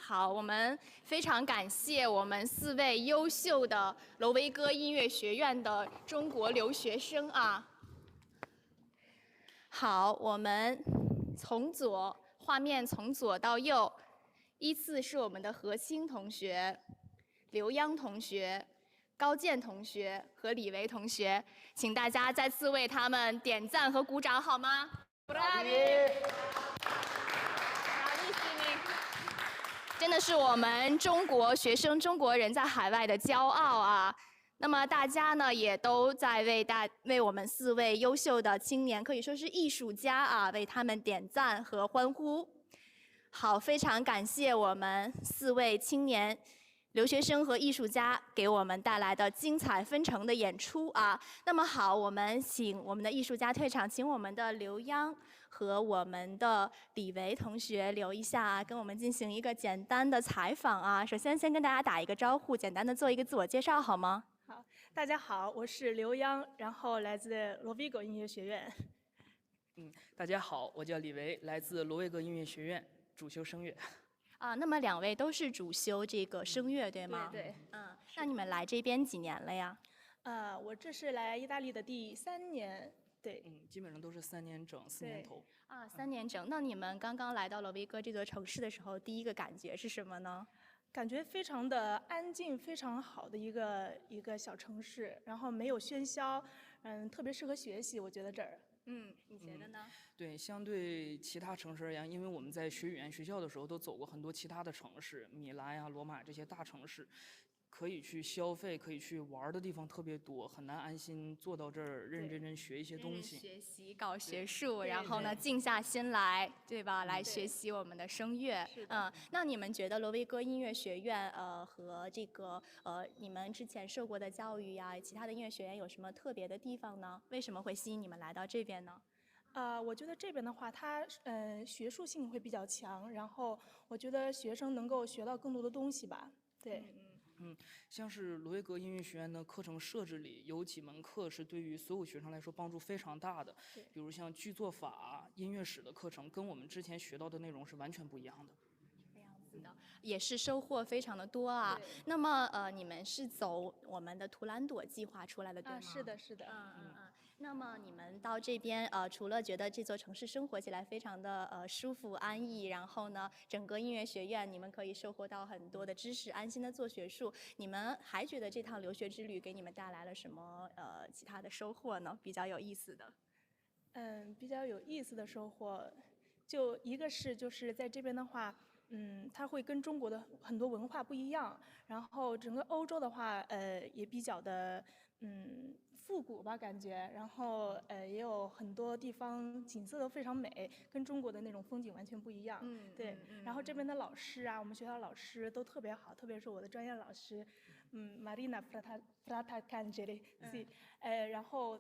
好，我们非常感谢我们4位优秀的罗威戈音乐学院的中国留学生啊。好，我们画面从左到右，依次是我们的何清同学、刘央同学、高健同学和李维同学，请大家再次为他们点赞和鼓掌好吗？Bravi！ 真的是我们中国学生、中国人在海外的骄傲啊！那么大家呢，也都在为我们4位优秀的青年，可以说是艺术家啊，为他们点赞和欢呼。好，非常感谢我们4位青年留学生和艺术家给我们带来的精彩纷呈的演出啊。那么好，我们请我们的艺术家退场，请我们的刘央和我们的李维同学留一下啊，跟我们进行一个简单的采访啊。首先跟大家打一个招呼，简单的做一个自我介绍好吗？好，大家好，我是刘央，然后来自罗威戈音乐学院。大家好，我叫李维，来自罗威戈音乐学院，主修声乐。啊，那么2位都是主修这个声乐，对吗？对。那你们来这边几年了呀？我这是来意大利的第3年。对。基本上都是3年整，4年头。啊，3年整。那你们刚刚来到罗威戈这座城市的时候，第一个感觉是什么呢？感觉非常的安静，非常好的一个小城市，然后没有喧嚣，特别适合学习，我觉得这儿。你觉得呢？对，相对其他城市而言，因为我们在学语言学校的时候都走过很多其他的城市，米兰呀、罗马这些大城市，可以去消费、可以去玩的地方特别多，很难安心坐到这儿认认真真学一些东西。学习搞学术，然后呢静下心来，对吧？来学习我们的声乐。那你们觉得罗威戈音乐学院和这个你们之前受过的教育呀，其他的音乐学院有什么特别的地方呢？为什么会吸引你们来到这边呢？我觉得这边的话，它学术性会比较强，然后我觉得学生能够学到更多的东西吧。对。像是罗威戈音乐学院的课程设置里有几门课是对于所有学生来说帮助非常大的，比如像剧作法、音乐史的课程，跟我们之前学到的内容是完全不一样的。这样子的，也是收获非常的多啊。那么你们是走我们的图兰朵计划出来的，对吗？是的，是的。那么你们到这边除了觉得这座城市生活起来非常的舒服安逸，然后呢，整个音乐学院你们可以收获到很多的知识，安心的做学术。你们还觉得这趟留学之旅给你们带来了什么其他的收获呢？比较有意思的。比较有意思的收获，就一个是就是在这边的话，它会跟中国的很多文化不一样，然后整个欧洲的话，也比较的复古吧感觉，然后也有很多地方景色都非常美，跟中国的那种风景完全不一样。对。然后这边的老师啊，我们学校老师都特别好，特别是我的专业老师，Marina Frattacangeli，然后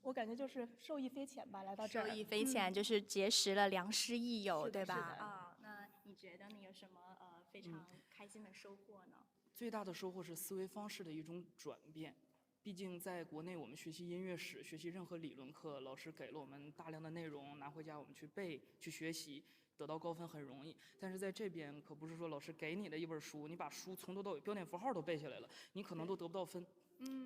我感觉就是受益匪浅吧，来到这儿。受益匪浅，就是结识了良师益友，对吧？那你觉得你有什么非常开心的收获呢？最大的收获是思维方式的一种转变。毕竟在国内，我们学习音乐史、学习任何理论课，老师给了我们大量的内容，拿回家我们去背、去学习，得到高分很容易。但是在这边，可不是说老师给你的一本书，你把书从头到尾标点符号都背下来了，你可能都得不到分。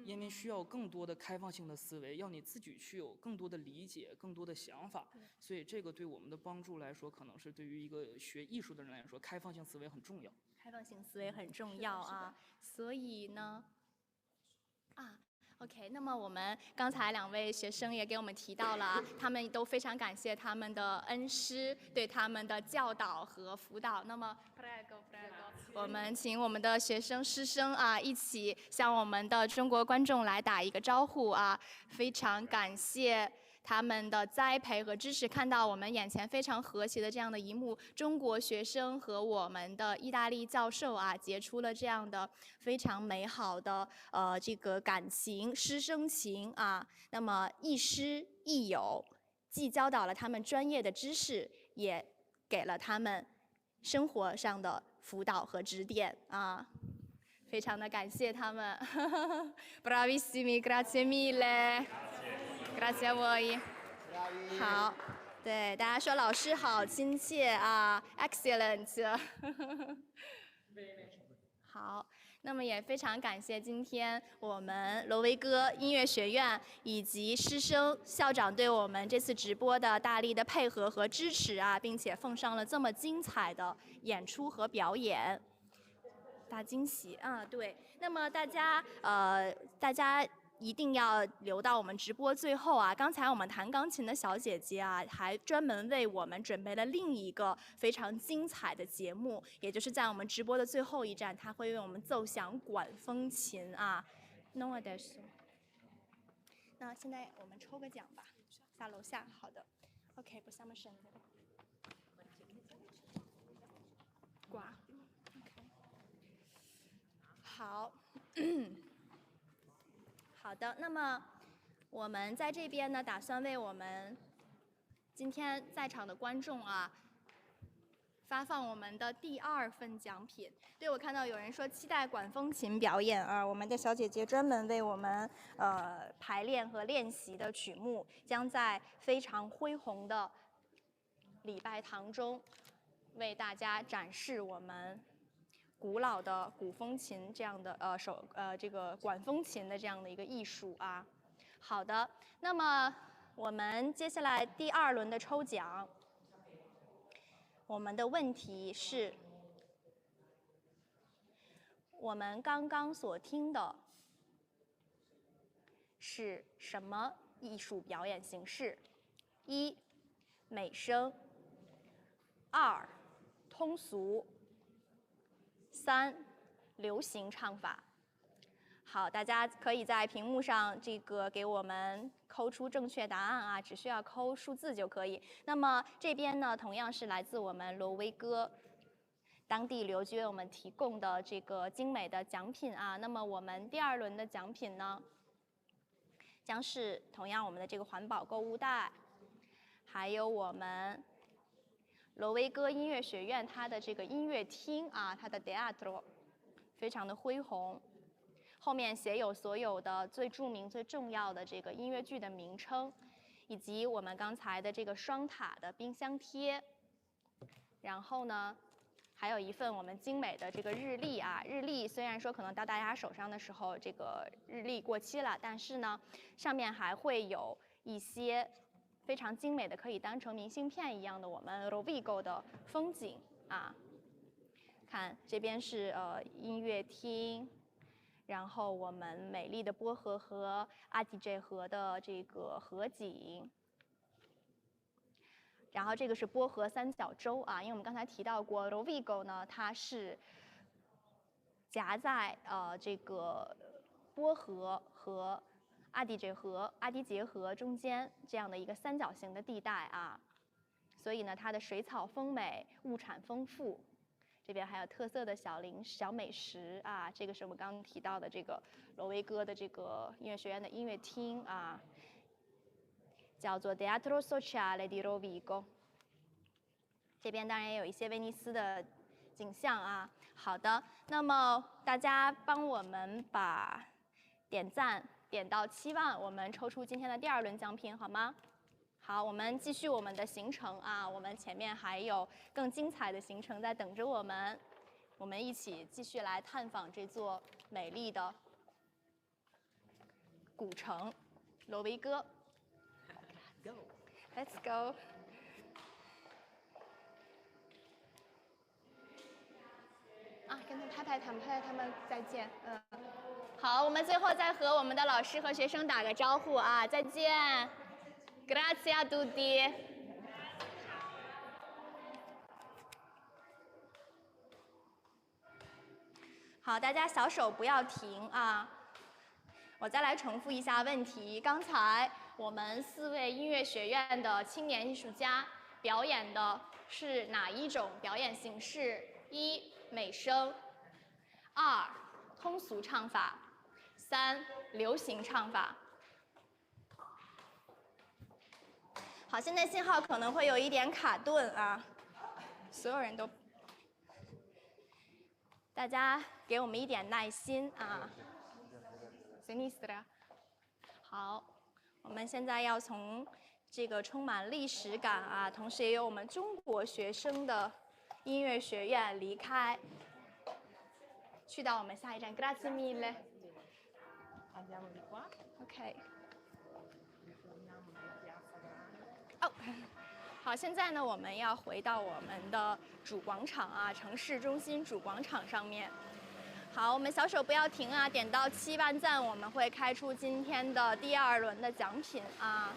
因为需要更多的开放性的思维，要你自己去有更多的理解、更多的想法。所以这个对我们的帮助来说，可能是对于一个学艺术的人来说，开放性思维很重要。开放性思维很重要啊，所以呢，OK， 那么我们刚才2位学生也给我们提到了，他们都非常感谢他们的恩师对他们的教导和辅导。那么，我们请我们的学生师生啊，一起向我们的中国观众来打一个招呼啊！非常感谢他们的栽培和支持，看到我们眼前非常和谐的这样的一幕，中国学生和我们的意大利教授啊，结出了这样的非常美好的这个感情，师生情啊。那么亦师亦友，既教导了他们专业的知识，也给了他们生活上的辅导和指点啊。非常的感谢他们，Bravissimi, grazie mille。Grazie a voi。好，对，大家说老师好亲切啊 ，excellent。好，那么也非常感谢今天我们罗维戈音乐学院以及师生校长对我们这次直播的大力的配合和支持啊，并且奉上了这么精彩的演出和表演。大惊喜啊，对。那么大家一定要留到我们直播最后啊！刚才我们弹钢琴的小姐姐啊，还专门为我们准备了另一个非常精彩的节目，也就是在我们直播的最后一站，她会为我们奏响管风琴啊。No adesso。那现在我们抽个奖吧，下楼下。好的。OK， possiamo scendere。挂。OK。好。好的，那么我们在这边呢，打算为我们今天在场的观众啊，发放我们的第2份奖品。对，我看到有人说期待管风琴表演啊，我们的小姐姐专门为我们排练和练习的曲目，将在非常恢宏的礼拜堂中为大家展示我们古老的古风琴这样的这个管风琴的这样的一个艺术啊。好的，那么我们接下来第2轮的抽奖，我们的问题是：我们刚刚所听的是什么艺术表演形式？1. 美声；2. 通俗；3. 流行唱法。好，大家可以在屏幕上这个给我们抠出正确答案啊，只需要抠数字就可以。那么这边呢，同样是来自我们罗威戈当地留居为我们提供的这个精美的奖品啊。那么我们第2轮的奖品呢，将是同样我们的这个环保购物袋，还有我们罗威戈音乐学院它的这个音乐厅啊，它的 teatro 非常的恢宏，后面写有所有的最著名、最重要的这个音乐剧的名称，以及我们刚才的这个双塔的冰箱贴。然后呢，还有一份我们精美的这个日历啊，日历虽然说可能到大家手上的时候，这个日历过期了，但是呢，上面还会有一些非常精美的，可以当成明信片一样的我们 Rovigo 的风景啊。看这边是音乐厅，然后我们美丽的波河和阿迪这河的这个河景。然后这个是波河三角洲啊，因为我们刚才提到过 Rovigo 呢，它是夹在这个波河和阿迪杰河中间这样的一个三角形的地带啊，所以呢，它的水草丰美，物产丰富。这边还有特色的小美食啊，这个是我们刚刚提到的这个罗威戈的这个音乐学院的音乐厅啊。叫做 Teatro Sociale di Rovigo。这边当然也有一些威尼斯的景象啊。好的，那么大家帮我们把点赞点到7万，我们抽出今天的第2轮奖品，好吗？好，我们继续我们的行程啊，我们前面还有更精彩的行程在等着我们，我们一起继续来探访这座美丽的古城罗维戈。Let's go。啊，跟他拍拍他们再见。好，我们最后再和我们的老师和学生打个招呼啊，再见。Grazie a tutti。好，大家小手不要停啊。我再来重复一下问题，刚才我们4位音乐学院的青年艺术家表演的是哪一种表演形式？1. 美声；2. 通俗唱法；3. 流行唱法。好，现在信号可能会有一点卡顿啊，所有人都，大家给我们一点耐心啊。好，我们现在要从这个充满历史感啊，同时也有我们中国学生的音乐学院离开，去到我们下一站 Grazie mille。 Andiamo di qua. OK。哦，好，现在呢，我们要回到我们的主广场啊，城市中心主广场上面。好，我们小手不要停啊，点到7万赞，我们会开出今天的第2轮的奖品啊。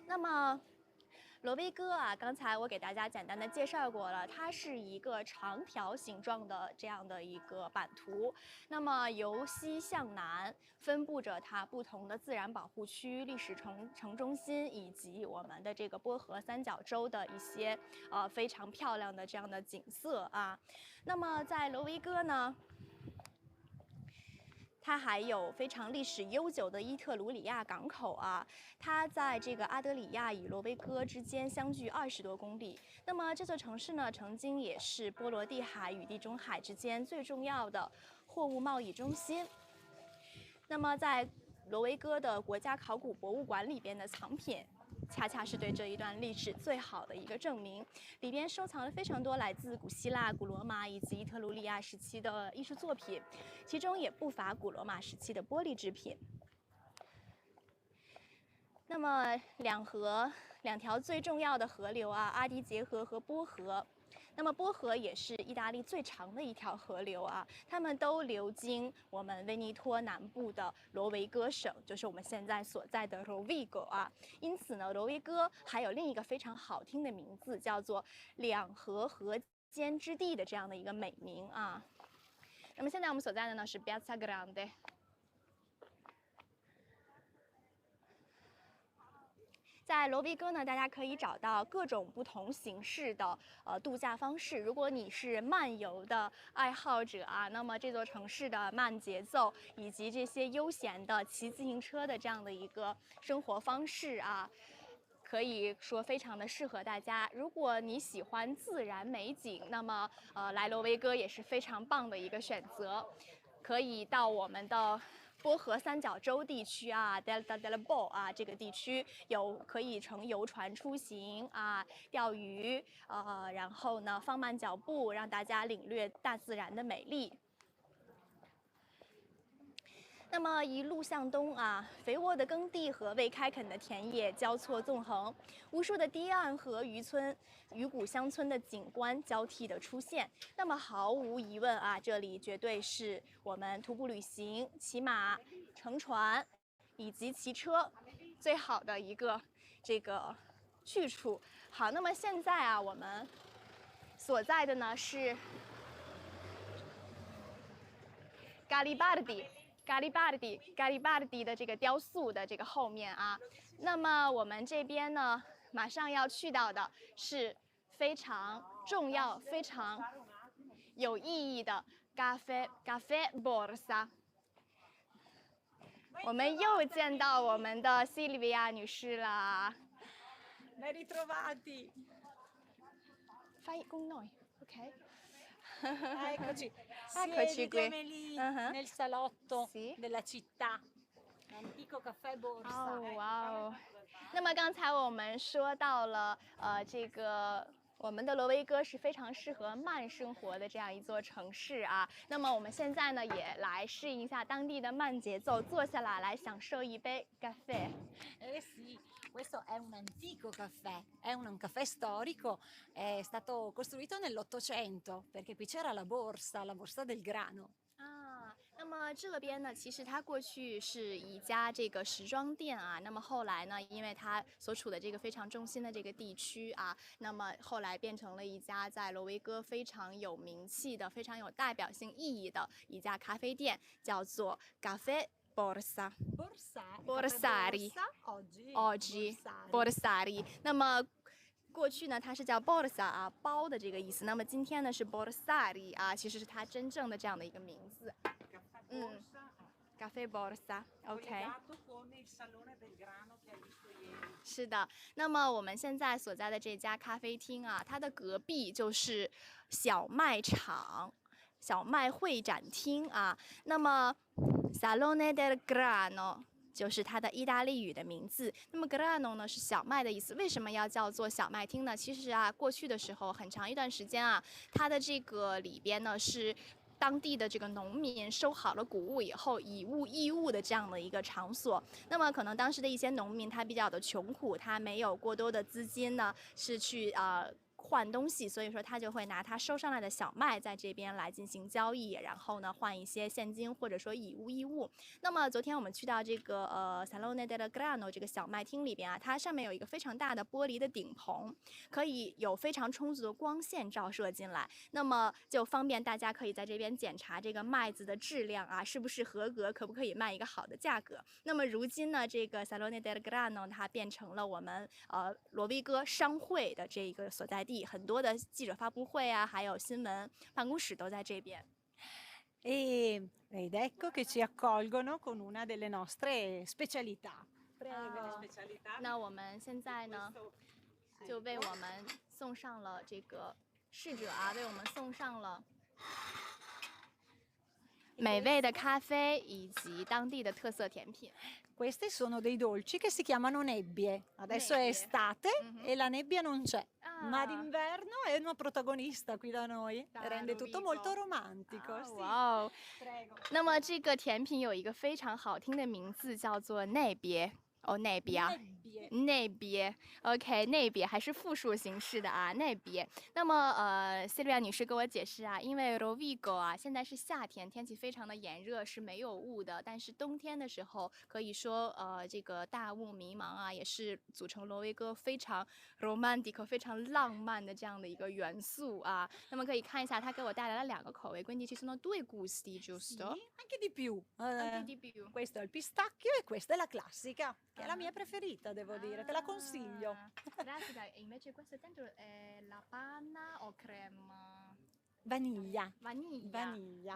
那么罗威哥啊，刚才我给大家简单的介绍过了，它是一个长条形状的这样的一个版图。那么由西向南分布着它不同的自然保护区、历史城中心以及我们的这个波河三角洲的一些非常漂亮的这样的景色啊。那么在罗威哥呢，它还有非常历史悠久的伊特鲁里亚港口啊，它在这个阿德里亚与罗威哥之间相距20多公里。那么这座城市呢，曾经也是波罗的海与地中海之间最重要的货物贸易中心。那么在罗威哥的国家考古博物馆里边的藏品，恰恰是对这一段历史最好的一个证明。里边收藏了非常多来自古希腊、古罗马以及伊特鲁里亚时期的艺术作品，其中也不乏古罗马时期的玻璃制品。那么两条最重要的河流啊，阿迪杰河和波河。那么波河也是意大利最长的一条河流啊，它们都流经我们威尼托南部的罗维戈省，就是我们现在所在的罗维戈啊。因此呢，罗维戈还有另一个非常好听的名字，叫做两河河间之地的这样的一个美名啊。那么现在我们所在的呢是 Piazza Grande。在罗威哥呢，大家可以找到各种不同形式的度假方式。如果你是漫游的爱好者啊，那么这座城市的慢节奏以及这些悠闲的骑自行车的这样的一个生活方式啊，可以说非常的适合大家。如果你喜欢自然美景，那么来罗威哥也是非常棒的一个选择。可以到我们的波河三角洲地区啊 ，Delta del Po 啊，这个地区可以乘游船出行啊，钓鱼，然后呢放慢脚步，让大家领略大自然的美丽。那么一路向东啊，肥沃的耕地和未开垦的田野交错纵横，无数的堤岸和渔谷乡村的景观交替的出现。那么毫无疑问啊，这里绝对是我们徒步旅行、骑马、乘船以及骑车最好的一个这个去处。好，那么现在啊，我们所在的呢是咖喱巴蒂的这个雕塑的这个后面啊，那么我们这边呢，马上要去到的是非常重要、非常有意义的咖啡 Borsa。我们又见到我们的 Silvia 女士啦。Ben ritrovati. Fai con noi, ok? Eccoci. Eccoci qui. Lì nel salotto Sì. della città. L'antico caffè Borsa. 哦，哇哦！那么刚才我们说到了，这个我们的罗威哥是非常适合慢生活的这样一座城市啊。那么我们现在呢，也来适应一下当地的慢节奏，坐下来享受一杯咖啡。Eh sì, questo è un antico caffè, è un caffè storico, è stato costruito nell'800 perché qui c'era la borsa del grano. 那么这边呢，其实它过去是一家这个时装店啊。那么后来呢，因为它所处的这个非常中心的这个地区啊，那么后来变成了一家在罗威哥非常有名气的、非常有代表性意义的一家咖啡店，叫做 Caffè Borsa。Borsari oggi Borsari。那么过去呢，它是叫 Borsa 啊，包的这个意思。那么今天呢是 Borsari 啊，其实是它真正的这样的一个名字。Caffè Borsa，OK。是的，那么我们现在所在的这家咖啡厅啊，它的隔壁就是小卖场。小麦会展厅啊。那么 Salone del Grano 就是它的意大利语的名字。那么 grano 呢是小麦的意思。为什么要叫做小麦厅呢？其实啊，过去的时候很长一段时间啊，它的这个里边呢是当地的这个农民收好了谷物以后，以物易物的这样的一个场所。那么可能当时的一些农民他比较的穷苦，他没有过多的资金呢，是去换东西，所以说他就会拿他收上来的小麦在这边来进行交易，然后呢换一些现金或者说以物易物。那么昨天我们去到这个Salone del Grano 这个小麦厅里边啊，它上面有一个非常大的玻璃的顶棚，可以有非常充足的光线照射进来，那么就方便大家可以在这边检查这个麦子的质量啊是不是合格，可不可以卖一个好的价格。那么如今呢，这个 Salone del Grano 它变成了我们罗威哥商会的这个所在地，很多的记者发布会啊，还有新闻办公室都在这边。Ed ecco che ci accolgono con una delle nostre specialità. Prego. 那我们现在呢，就为我们送上了这个侍者啊，为我们送上了美味的咖啡以及当地的特色甜品。Questi sono dei dolci che si chiamano nebbie. Adesso è Nebbie. estate e la nebbia non c'è, ma Ah. d'inverno è una protagonista qui da noi. Da Rende tutto Rovigo. molto romantico. Sì. 哇哦！ Prego. 那么这个甜品有一个非常好听的名字，叫做内别哦，内别啊。 Nebbie. 内别 ，OK， 内别还是复数形式的啊，内别。那么Silvia 女士给我解释啊，因为 Rovigo 啊，现在是夏天，天气非常的炎热，是没有雾的。但是冬天的时候，可以说这个大雾迷茫啊，也是组成罗威哥非常 romantic、非常浪漫的这样的一个元素啊。那么可以看一下，它给我带来了2个口味，quindi ci sono 2 gusti, Sì, giusto? anche di più. Anche di più. Questo è il pistacchio e questa è la classica, che è la mia preferita, devo dire. Te la consiglio. Grazie, e invece questo dentro è la panna o crema? Vaniglia. Vaniglia. Vaniglia.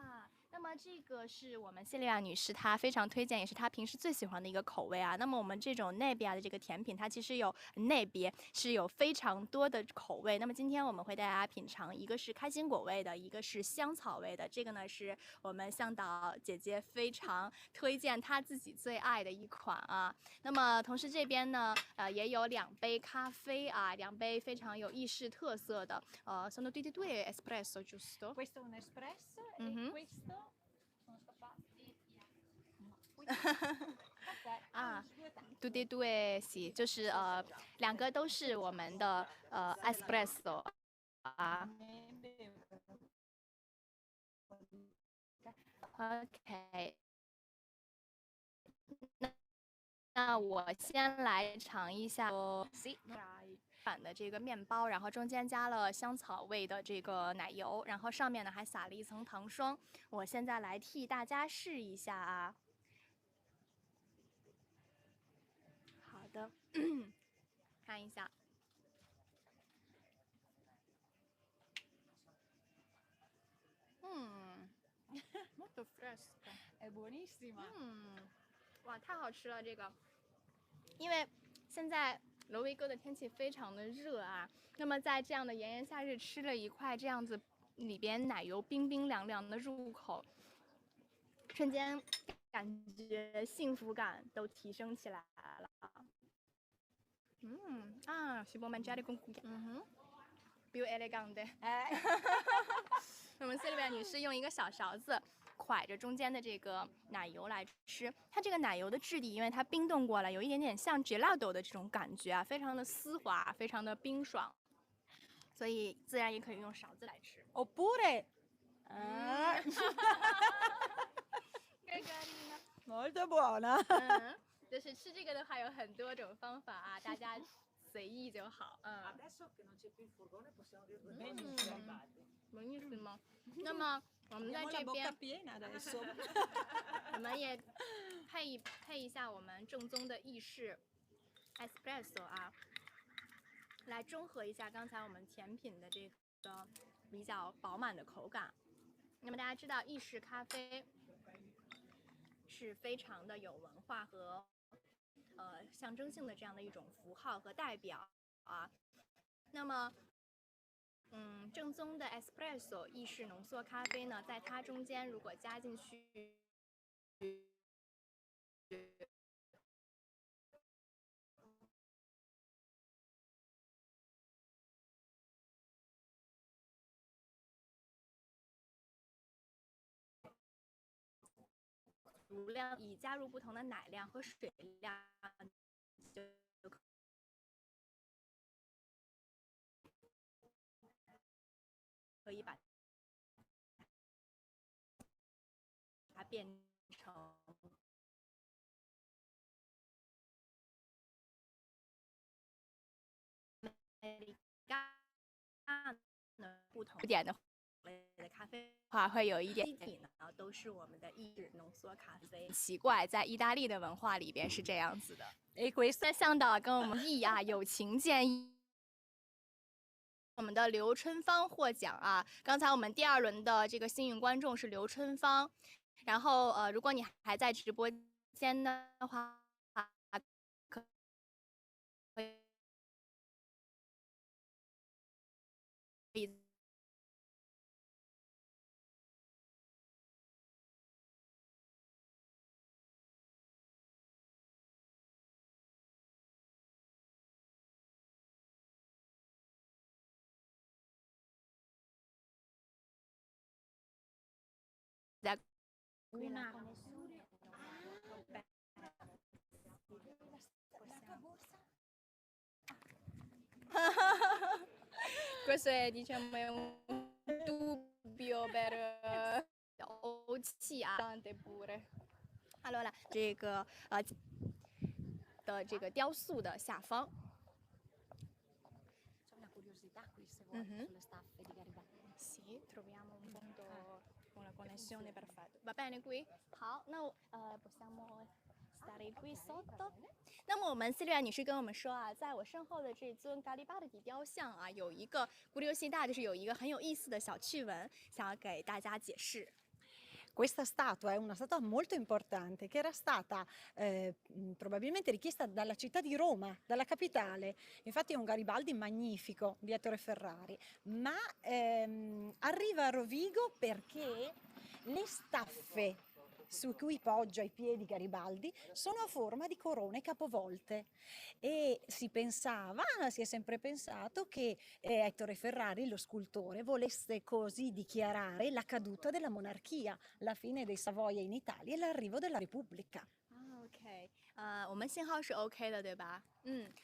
啊，那么这个是我们谢丽亚女士她非常推荐，也是她平时最喜欢的一个口味啊。那么我们这种内比亚的这个甜品，它其实有内别是有非常多的口味。那么今天我们会带大家品尝，一个是开心果味的，一个是香草味的。这个呢是我们向导姐姐非常推荐她自己最爱的一款啊。那么同时这边呢，也有2杯咖啡啊，2杯非常有意式特色的，sono tutti e due espresso, giusto? Questo è un espresso Mhm. e questo sono scappati. 啊，tutti e due sì，就是2个都是我们的espresso 啊。OK， 那我先来尝一下版的这个面包，然后中间加了香草味的这个奶油，然后上面呢还撒了一层糖霜。我现在来替大家试一下啊。好的，看一下。molto fresca， È buonissima. 哇，太好吃了这个！因为现在罗威哥的天气非常的热啊，那么在这样的炎炎夏日吃了一块这样子，里边奶油冰冰凉凉的入口，瞬间感觉幸福感都提升起来了。si può mangiare con cucchiaio. Più elegante. 我们Silvia女士用一个小勺子蒯着中间的这个奶油来吃，它这个奶油的质地，因为它冰冻过了，有一点点像 gelato 的这种感觉啊，非常的丝滑，非常的冰爽，所以自然也可以用勺子来吃。Oppure molto buona. 就是吃这个的话有很多种方法啊，大家随意就好。Adesso che non c'è più il furgone possiamo dirlo benissimo. 什么意思吗？那么我们在 Abbiamo 这 la 边 bocca piena adesso. 我们也配一下我们正宗的意式 espresso 啊，来中和一下刚才我们甜品的这个比较饱满的口感。那么大家知道意式咖啡是非常的有文化和象征性的这样的一种符号和代表啊。那么正宗的 espresso 意式浓缩咖啡呢，在它中间如果加进去足量，以加入不同的奶量和水量，就可以把它变成不同点的咖啡话会有一点基底呢，都是我们的意式浓缩咖啡。奇怪，在意大利的文化里边是这样子的。那向导跟我们友情建议。我们的刘春芳获奖啊！刚才我们第2轮的这个幸运观众是刘春芳，然后如果你还在直播间的话，可以在Questo è diciamo un dubbio per 欧气啊，tante pure。Allora， 这个的这个雕塑的下方。Sì, troviamo un punto con la connessione perfetta. Va bene qui? 好，那possiamo stare qui sotto。那么我们斯利亚女士跟我们说啊，在我身后的这尊咖喱巴的底雕像啊，有一个curiosità，就是有一个很有意思的小趣闻，想要给大家解释。Questa statua è una statua molto importante che era stata probabilmente richiesta dalla città di Roma, dalla capitale. Infatti è un Garibaldi magnifico di Ettore Ferrari, ma arriva a Rovigo perché le staffe su cui poggia i piedi Garibaldi sono a forma di corone capovolte e si è sempre pensato che Ettore Ferrari, lo scultore, volesse così dichiarare la caduta della monarchia, la fine dei Savoia in Italia e l'arrivo della Repubblica. OK， 我们信号是 OK 的，对吧？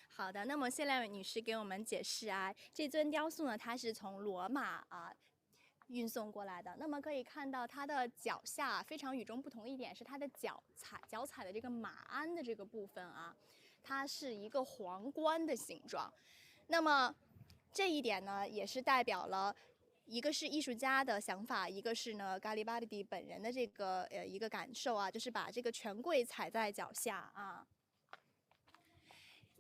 好的。那么谢亮女士给我们解释啊，这尊雕塑呢，它是从罗马运送过来的。那么可以看到它的脚下非常与众不同的一点是它的脚踩的这个马鞍的这个部分啊，它是一个皇冠的形状。那么这一点呢，也是代表了一个是艺术家的想法，一个是呢咖喱巴蒂本人的这个一个感受啊，就是把这个权贵踩在脚下啊。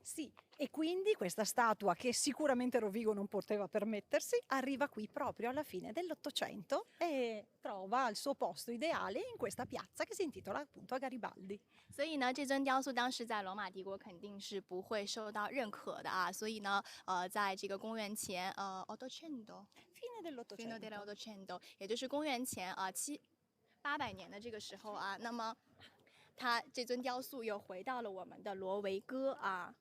Sì, e quindi questa statua, che sicuramente Rovigo non poteva permettersi, arriva qui proprio alla fine dell'800 e trova il suo posto ideale in questa piazza che si intitola appunto a Garibaldi. 所以呢，这尊雕塑当时在罗马帝国肯定是不会受到认可的啊。所以呢，在这个公元前800 Fine dell'800，也就是公元前800年的这个时候啊，那么它这尊雕塑又回到了我们的罗维戈啊。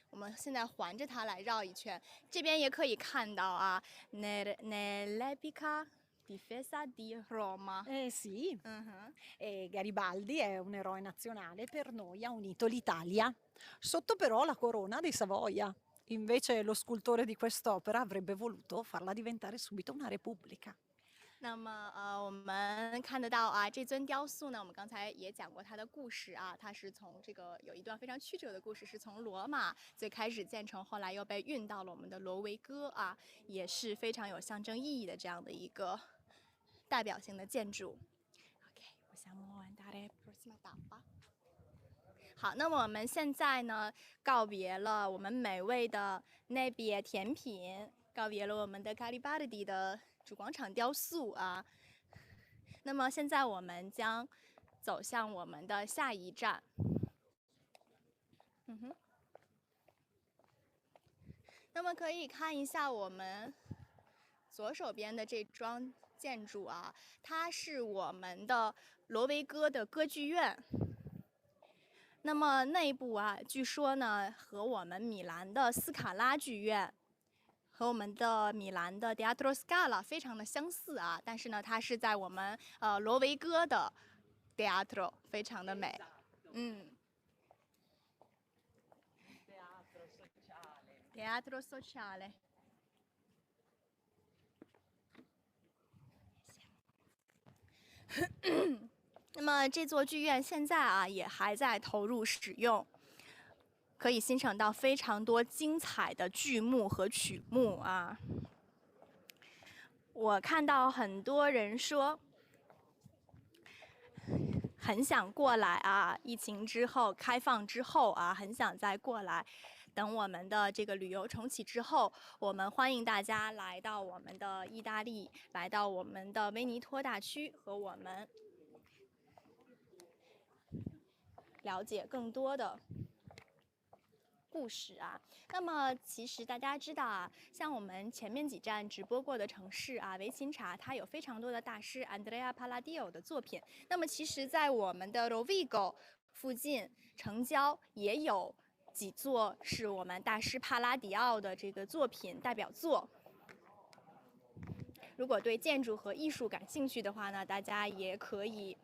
我们现在环着它来绕一圈，这边也可以看到啊 ，nell'epica difesa di Roma。sì, e Garibaldi è un eroe nazionale, per noi ha unito l'Italia, sotto però la corona di Savoia. Invece lo scultore di quest'opera avrebbe voluto farla diventare subito una repubblica. 那么我们看得到啊，这尊雕塑呢，我们刚才也讲过它的故事啊，它是从这个有一段非常曲折的故事，是从罗马最开始建成，后来又被运到了我们的罗维戈啊，也是非常有象征意义的这样的一个代表性的建筑。OK， possiamo andare prossima tappa。好，那么我们现在呢，告别了我们美味的那别甜品，告别了我们的咖喱巴蒂的主广场雕塑啊。那么现在我们将走向我们的下一站。那么可以看一下我们左手边的这幢建筑啊，它是我们的罗维戈的歌剧院。那么内部啊，据说呢和我们米兰的斯卡拉剧院和我们的米兰的 Teatro Scala 非常的相似啊，但是呢，它是在我们罗维戈的 Teatro， 非常的美。Teatro Sociale。那么这座剧院现在啊也还在投入使用，可以欣赏到非常多精彩的剧目和曲目啊。我看到很多人说很想过来啊，疫情之后开放之后啊，很想再过来。等我们的这个旅游重启之后，我们欢迎大家来到我们的意大利，来到我们的威尼托大区，和我们了解更多的故事啊。那么其实大家知道啊，像我们前面几站直播过的城市啊，维琴察它有非常多的大师 Andrea Palladio 的作品。那么其实在我们的 Rovigo 附近城郊也有几座是我们大师帕拉迪奥的这个作品代表作。如果对建筑和艺术感兴趣的话呢，大家也可以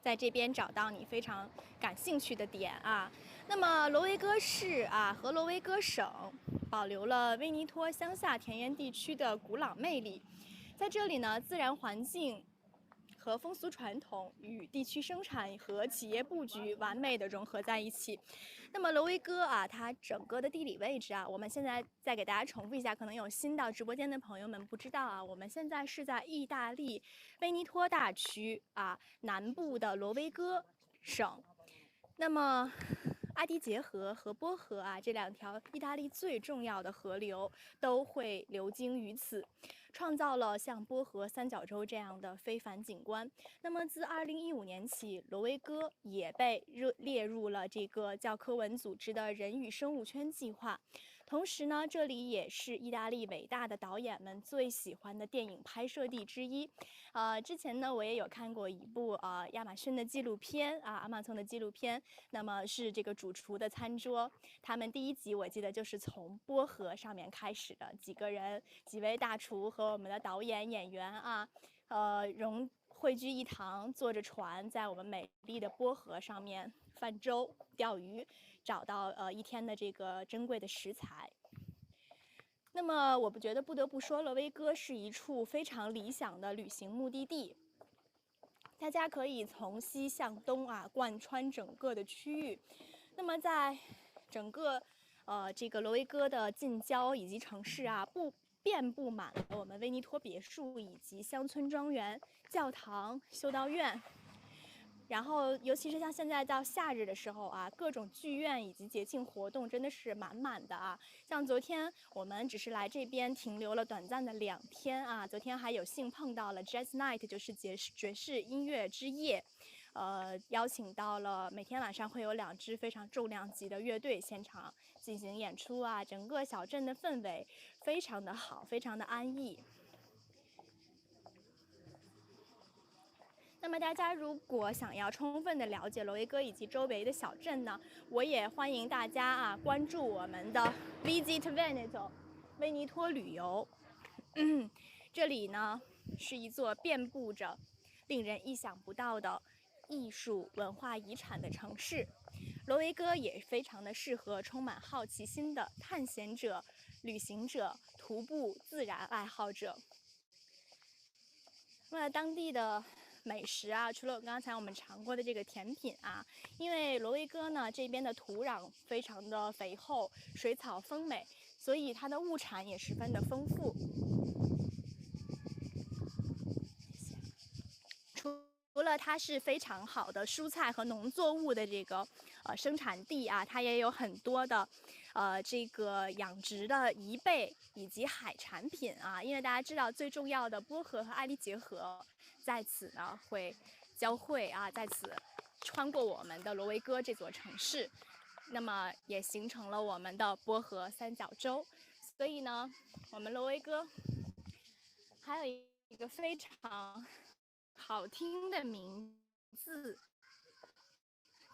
在这边找到你非常感兴趣的点啊。那么罗维戈市啊和罗维戈省保留了威尼托乡下田园地区的古老魅力，在这里呢，自然环境和风俗传统与地区生产和企业布局完美的融合在一起。那么罗维戈啊，它整个的地理位置啊，我们现在再给大家重复一下，可能有新到直播间的朋友们不知道啊，我们现在是在意大利威尼托大区啊南部的罗维戈省。那么阿迪杰河和波河啊，这两条意大利最重要的河流都会流经于此，创造了像波河三角洲这样的非凡景观。那么自2015年起，罗维戈也被列入了这个教科文组织的人与生物圈计划。同时呢，这里也是意大利伟大的导演们最喜欢的电影拍摄地之一。之前呢，我也有看过一部亚马逊的纪录片啊，阿马逊的纪录片。那么是这个主厨的餐桌，他们第1集我记得就是从波河上面开始的，几位大厨和我们的导演演员啊，汇聚一堂，坐着船在我们美丽的波河上面泛舟、钓鱼，找到一天的这个珍贵的食材。那么我觉得不得不说，罗维戈是一处非常理想的旅行目的地。大家可以从西向东啊，贯穿整个的区域。那么在整个这个罗维戈的近郊以及城市啊，遍布满了我们威尼托别墅以及乡村庄园、教堂、修道院。然后，尤其是像现在到夏日的时候啊，各种剧院以及节庆活动真的是满满的啊。像昨天我们只是来这边停留了短暂的2天啊，昨天还有幸碰到了 Jazz Night， 就是爵士音乐之夜，邀请到了每天晚上会有2支非常重量级的乐队现场进行演出啊，整个小镇的氛围非常的好，非常的安逸。那么大家如果想要充分的了解罗维戈以及周围的小镇呢，我也欢迎大家啊关注我们的 Visit Veneto 威尼托旅游。这里呢是一座遍布着令人意想不到的艺术文化遗产的城市。罗维戈也非常的适合充满好奇心的探险者、旅行者、徒步自然爱好者。那么当地的美食啊，除了刚才我们尝过的这个甜品啊，因为罗维戈呢这边的土壤非常的肥厚，水草丰美，所以它的物产也十分的丰富。除了它是非常好的蔬菜和农作物的这个生产地啊，它也有很多的这个养殖的贻贝以及海产品啊。因为大家知道最重要的波河和阿迪杰河在此呢会交汇啊，在此穿过我们的罗维戈这座城市，那么也形成了我们的波河三角洲。所以呢，我们罗威哥还有一个非常好听的名字，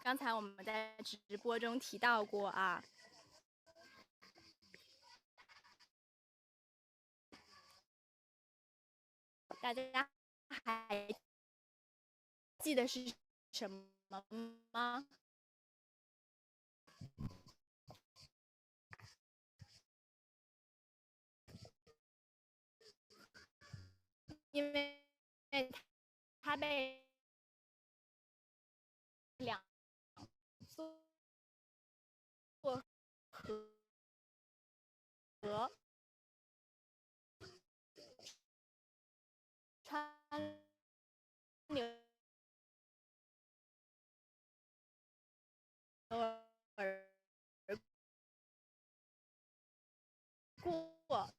刚才我们在直播中提到过啊。大家还记得是什么吗？因为它被两座河川流而过，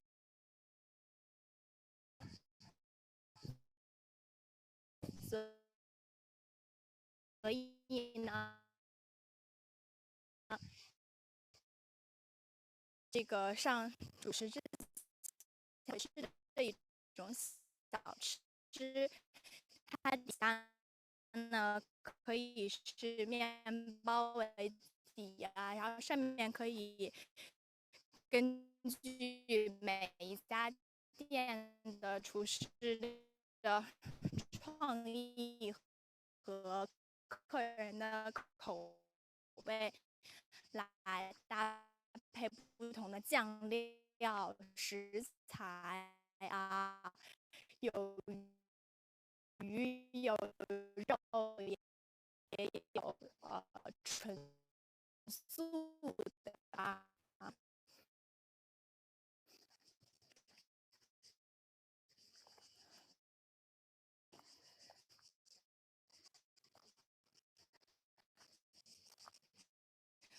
所以呢，这个上主食之前是的一种小吃，它底下呢可以是面包为底啊，然后上面可以根据每一家店的厨师的创意和客人的口味来搭配不同的酱料、食材啊，有鱼有肉，也有纯素的啊。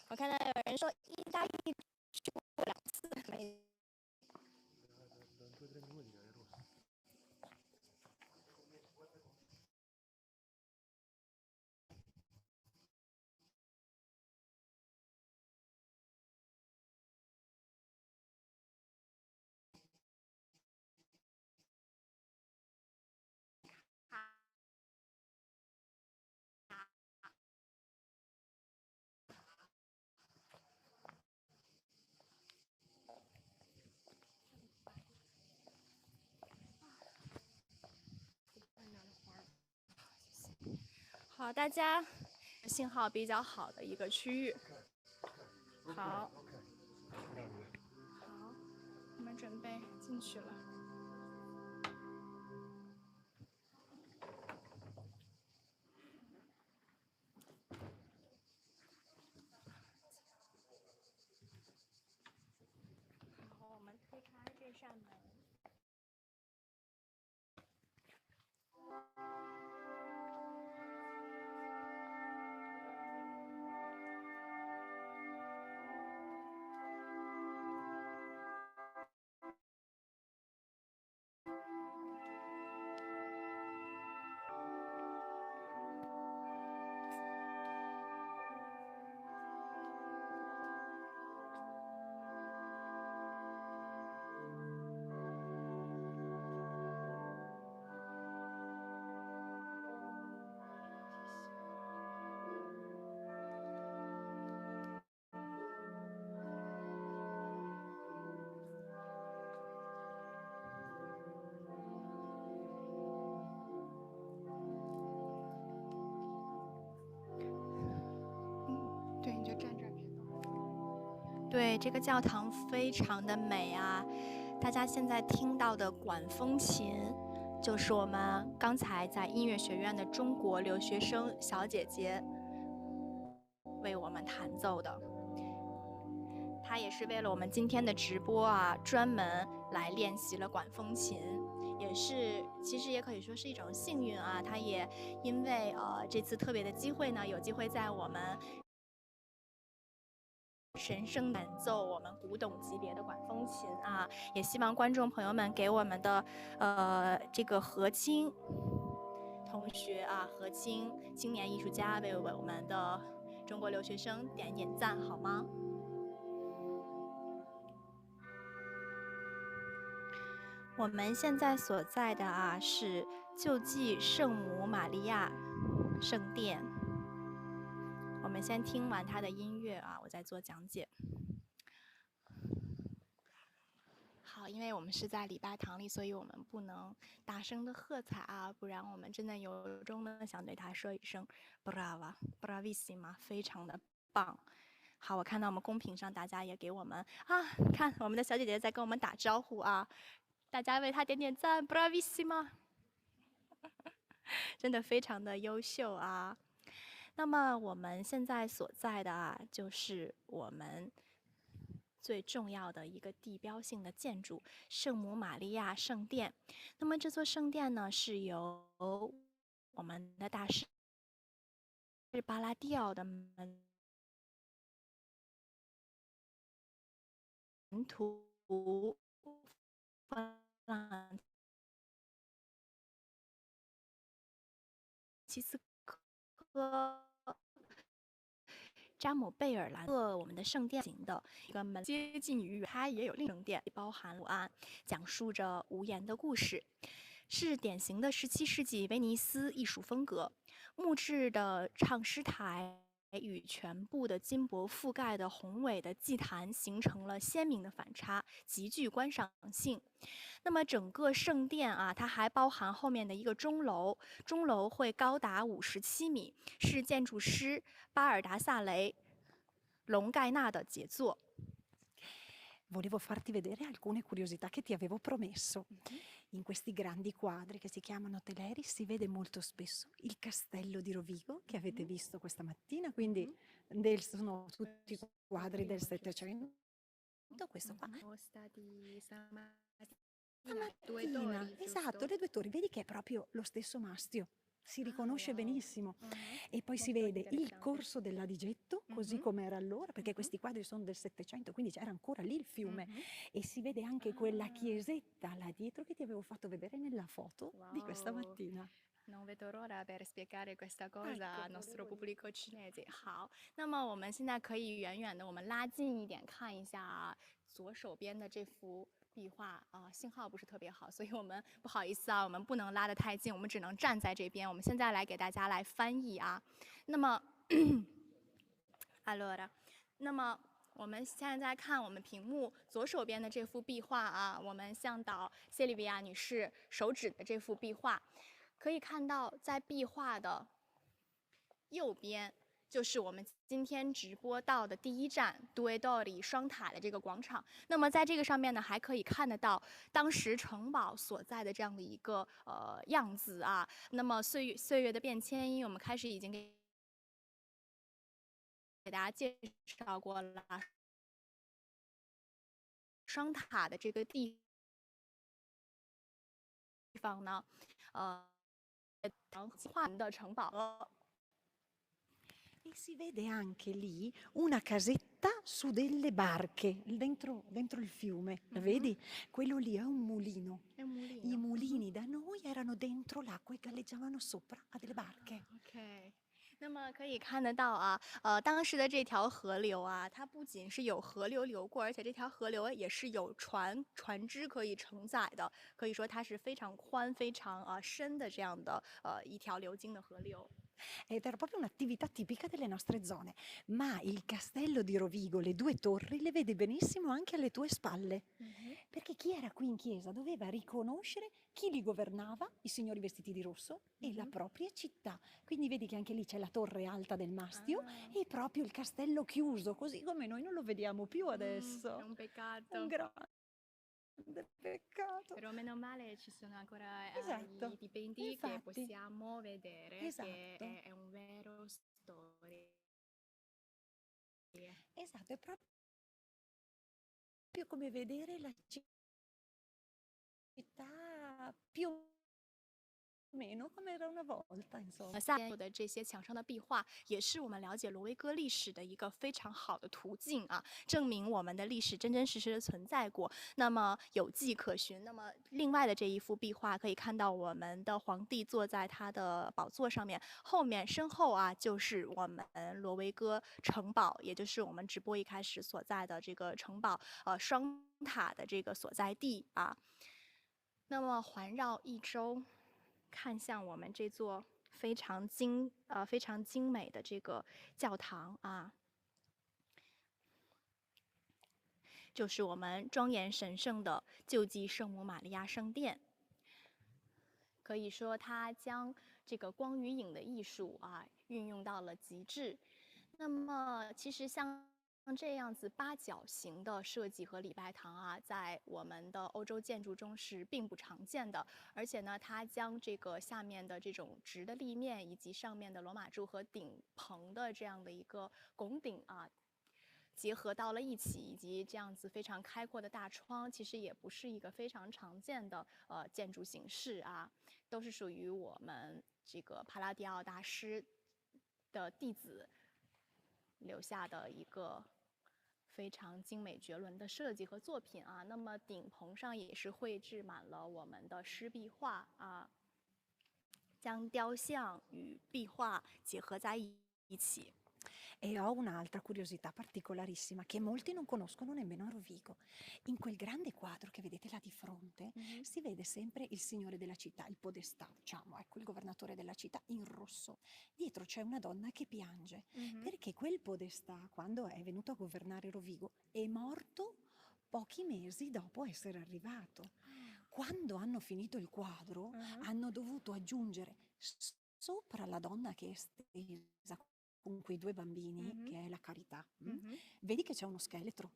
我看到有人说意大利去过2次，没。好，大家信号比较好的一个区域。好，我们准备进去了。好，我们推开这扇门。对，你就站这儿别动。对，这个教堂非常的美啊！大家现在听到的管风琴，就是我们刚才在音乐学院的中国留学生小姐姐为我们弹奏的。她也是为了我们今天的直播啊，专门来练习了管风琴。也是，其实也可以说是一种幸运啊。她也因为这次特别的机会呢，有机会在我们神声演奏我们古董级别的管风琴啊，也希望观众朋友们给我们的这个何青同学啊，何青青年艺术家为我们的中国留学生点点赞好吗？我们现在所在的是救济圣母玛利亚圣殿。我们先听完它的音乐我再做讲解。好，因为我们是在礼拜堂里，所以我们不能大声的喝彩不然我们真的由衷的想对他说一声 brava bravissima， 非常的棒。好，我看到我们公屏上大家也给我们看我们的小姐姐在跟我们打招呼大家为她点点赞 bravissima， 真的非常的优秀那么我们现在所在的就是我们最重要的一个地标性的建筑——圣母玛利亚圣殿。那么这座圣殿呢，是由我们的大师巴拉蒂奥的门徒弗朗齐斯科扎姆贝尔兰我们的圣殿型的一个门，接近于它也有另一圣殿，包含图案，讲述着无言的故事，是典型的17世纪威尼斯艺术风格。木质的唱诗台与全部的金箔覆盖的宏伟的祭坛形成了鲜明的反差，极具观赏性。那么整个圣殿它还包含后面的一个钟楼，钟楼会高达57米，是建筑师巴尔达萨雷·隆盖纳的杰作。Volevo farti vedere alcune curiosità che ti avevo promesso. In questi grandi quadri che si chiamano teleri si vede molto spesso il castello di Rovigo che avete visto questa mattina, quindi sono tutti quadri del Settecento. Questo qua. Stamattina, esatto, le 2 torri, vedi che è proprio lo stesso mastio. Si riconosce benissimo e poi si vede il corso dell'Adigetto così come era allora, perché questi quadri sono del Settecento, quindi c'era ancora lì il fiume e si vede anche quella chiesetta là dietro che ti avevo fatto vedere nella foto di questa mattina. Non vedo l'ora per spiegare questa cosa al nostro pubblico cinese。好，那么我们现在可以远远的我们拉近一点看一下左手边的这幅壁画信号不是特别好，所以我们不好意思我们不能拉得太近，我们只能站在这边。我们现在来给大家来翻译那么，allora， 那么我们现在看我们屏幕左手边的这幅壁画我们向导谢利维亚女士手指的这幅壁画。可以看到，在壁画的右边，就是我们今天直播到的第一站 Due Torri 双塔的这个广场。那么在这个上面呢，还可以看得到当时城堡所在的这样的一个样子那么岁月的变迁，因为我们开始已经给大家介绍过了双塔的这个地方呢，的城堡。E si vede anche lì una casetta su delle barche dentro il fiume, vedi? Quello lì è un mulino. I mulini da noi erano dentro l'acqua e galleggiavano sopra a delle barche. OK。那么可以看得到当时的这条河流它不仅是有河流流过，而且这条河流也是有船只可以承载的，可以说它是非常宽、非常深的这样的一条流经的河流。Ed era proprio un'attività tipica delle nostre zone, ma il castello di Rovigo, le 2 torri, le vedi benissimo anche alle tue spalle, perché chi era qui in chiesa doveva riconoscere chi li governava, i signori vestiti di rosso, e la propria città. Quindi vedi che anche lì c'è la torre alta del mastio e proprio il castello chiuso, così come noi non lo vediamo più adesso. È un peccato. Un grande peccato. Però meno male ci sono ancora Esatto. i dipinti Infatti. che possiamo vedere Esatto. che è un vero storia. Esatto, è proprio come vedere la città più o meno come era una volta, insomma. 下面的这些墙上的壁画，也是我们了解罗威戈历史的一个非常好的途径证明我们的历史真真实实的存在过，那么有迹可循。那么另外的这一幅壁画，可以看到我们的皇帝坐在他的宝座上面，后面身后就是我们罗威戈城堡，也就是我们直播一开始所在的这个城堡双塔的这个所在地那么环绕一周，看向我们这座非常精美的这个教堂啊，就是我们庄严神圣的救济圣母玛利亚圣殿。可以说，它将这个光与影的艺术啊运用到了极致。那么，其实像这样子八角形的设计和礼拜堂啊，在我们的欧洲建筑中是并不常见的。而且呢，它将这个下面的这种直的立面，以及上面的罗马柱和顶棚的这样的一个拱顶啊，结合到了一起，以及这样子非常开阔的大窗，其实也不是一个非常常见的建筑形式啊，都是属于我们这个帕拉迪奥大师的弟子留下的一个非常精美绝伦的设计和作品啊。那么顶棚上也是绘制满了我们的湿壁画啊，将雕像与壁画结合在一起。E ho un'altra curiosità particolarissima che molti non conoscono nemmeno a Rovigo. In quel grande quadro che vedete là di fronte si vede sempre il signore della città, il podestà, diciamo, ecco il governatore della città in rosso. Dietro c'è una donna che piange perché quel podestà, quando è venuto a governare Rovigo, è morto pochi mesi dopo essere arrivato. Quando hanno finito il quadro, hanno dovuto aggiungere sopra la donna che è stesa con quei due bambini, che è la carità, vedi che c'è uno scheletro,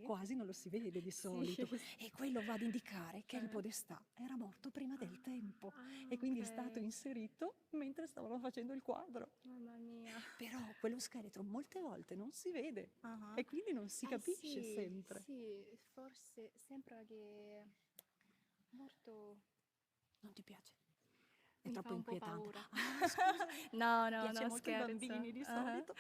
quasi non lo si vede di solito, e quello va ad indicare che il podestà era morto prima del tempo, e quindi è stato inserito mentre stavano facendo il quadro. Mamma mia. Però quello scheletro molte volte non si vede, e quindi non si capisce sempre. Sì, forse sembra che morto. Non ti piace? È Mi troppo fa un po' inquietante. paura. Ah, scusa, No, no, piace no, molto ai scherzo. bambini di solito.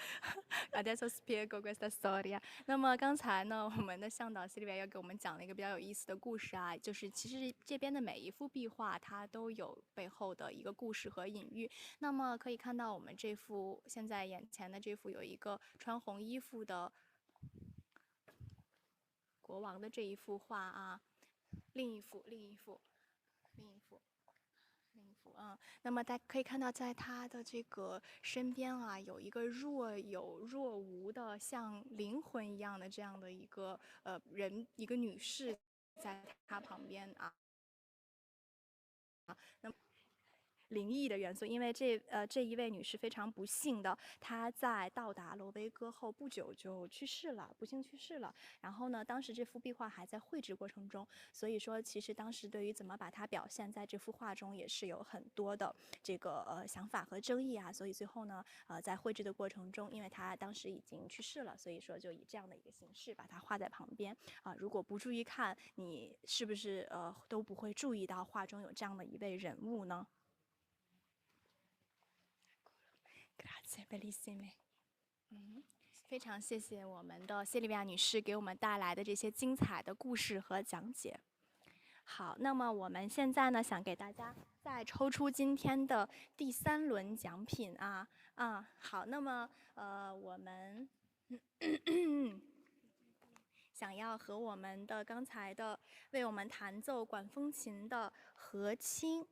Adesso spiego questa storia。那么刚才呢，我们的向导 Silvia 又给我们讲了一个比较有意思的故事啊，就是其实这边的每一幅壁画，它都有背后的一个故事和隐喻。那么可以看到，我们这幅现在眼前的这幅有一个穿红衣服的国王的这一幅画啊，另一幅。那么大家可以看到，在他的这个身边啊，有一个若有若无的像灵魂一样的这样的一个人，一个女士在他旁边啊。那么灵异的元素，因为这一位女士非常不幸的，她在到达罗维戈后不久就去世了，不幸去世了。然后呢，当时这幅壁画还在绘制过程中，所以说其实当时对于怎么把它表现在这幅画中，也是有很多的这个想法和争议啊。所以最后呢，在绘制的过程中，因为她当时已经去世了，所以说就以这样的一个形式把它画在旁边啊。如果不注意看，你是不是都不会注意到画中有这样的一位人物呢？Grazie, bellissime。非常谢谢我们的谢利维亚女士给我们带来的这些精彩的故事和讲解。好，那么我们现在呢，想给大家再抽出今天的第3轮奖品啊。好，那么我们想要和我们的刚才的为我们弹奏管风琴的何清。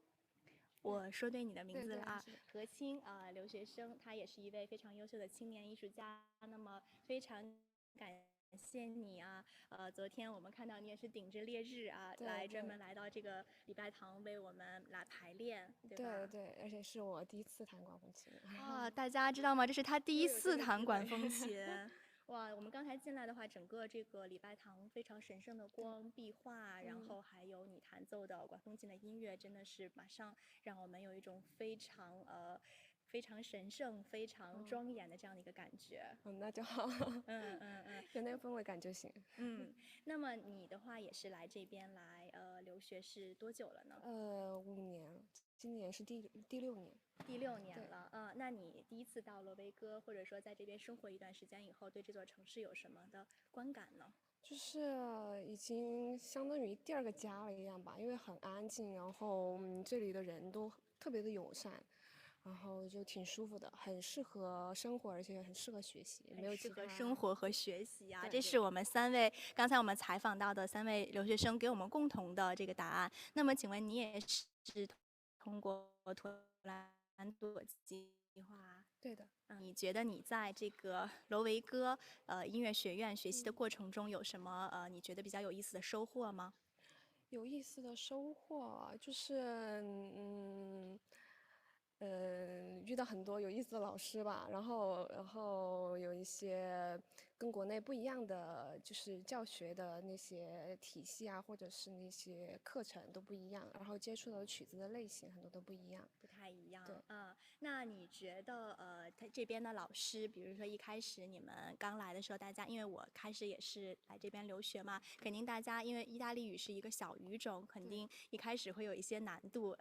我说对你的名字了啊，何清留学生，他也是一位非常优秀的青年艺术家。那么非常感谢你啊，昨天我们看到你也是顶着烈日啊，专门来到这个礼拜堂为我们来排练，对吧？对，而且是我第一次弹管风琴。大家知道吗？这是他第一次弹管风琴。哇，我们刚才进来的话，整个这个礼拜堂非常神圣的光壁画，然后还有你弹奏的管风琴的音乐，真的是马上让我们有一种非常神圣、非常庄严的这样的一个感觉。那就好。有那个氛围感就行。那么你的话也是来这边来留学是多久了呢？5年，今年是第6年。第6年了，那你第一次到罗维戈，或者说在这边生活一段时间以后，对这座城市有什么的观感呢？就是已经相当于第2个家了一样吧，因为很安静，然后这里的人都特别的友善，然后就挺舒服的，很适合生活，而且很适合学习，没有适合其他生活和学习啊。对对这是我们刚才我们采访到的3位留学生给我们共同的这个答案。那么，请问你也是通过托兰朵计划？对的。你觉得你在这个罗维戈音乐学院学习的过程中有什么你觉得比较有意思的收获吗？有意思的收获就是，遇到很多有意思的老师吧，然后有一些跟国内不一样的，就是教学的那些体系啊，或者是那些课程都不一样，然后接触到的曲子的类型很多都不一样。不太一样。对那你觉得他这边的老师，比如说一开始你们刚来的时候，大家因为我开始也是来这边留学嘛，肯定大家因为意大利语是一个小语种，肯定一开始会有一些难度。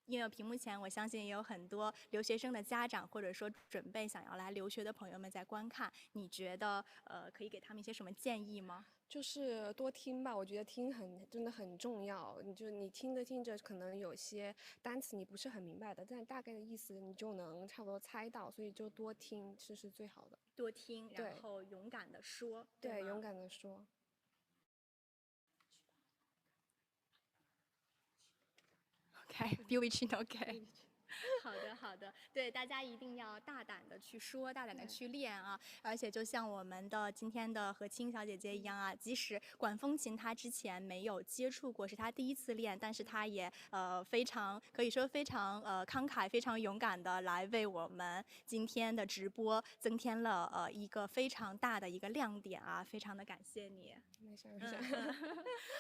因为屏幕前，我相信也有很多留学生的家长，或者说准备想要来留学的朋友们在观看。你觉得可以给他们一些什么建议吗？就是多听吧，我觉得听真的很重要。你听着听着，可能有些单词你不是很明白的，但大概的意思你就能差不多猜到，所以就多听，这是最好的。多听，对然后勇敢的说，对，吗勇敢的说。OK，比维奇 OK。好的，好的，对，大家一定要大胆的去说，大胆的去练啊！而且就像我们的今天的何青小姐姐一样啊，即使管风琴她之前没有接触过，是她第一次练，但是她也非常可以说非常慷慨、非常勇敢的来为我们今天的直播增添了一个非常大的一个亮点啊！非常的感谢你。没事没事。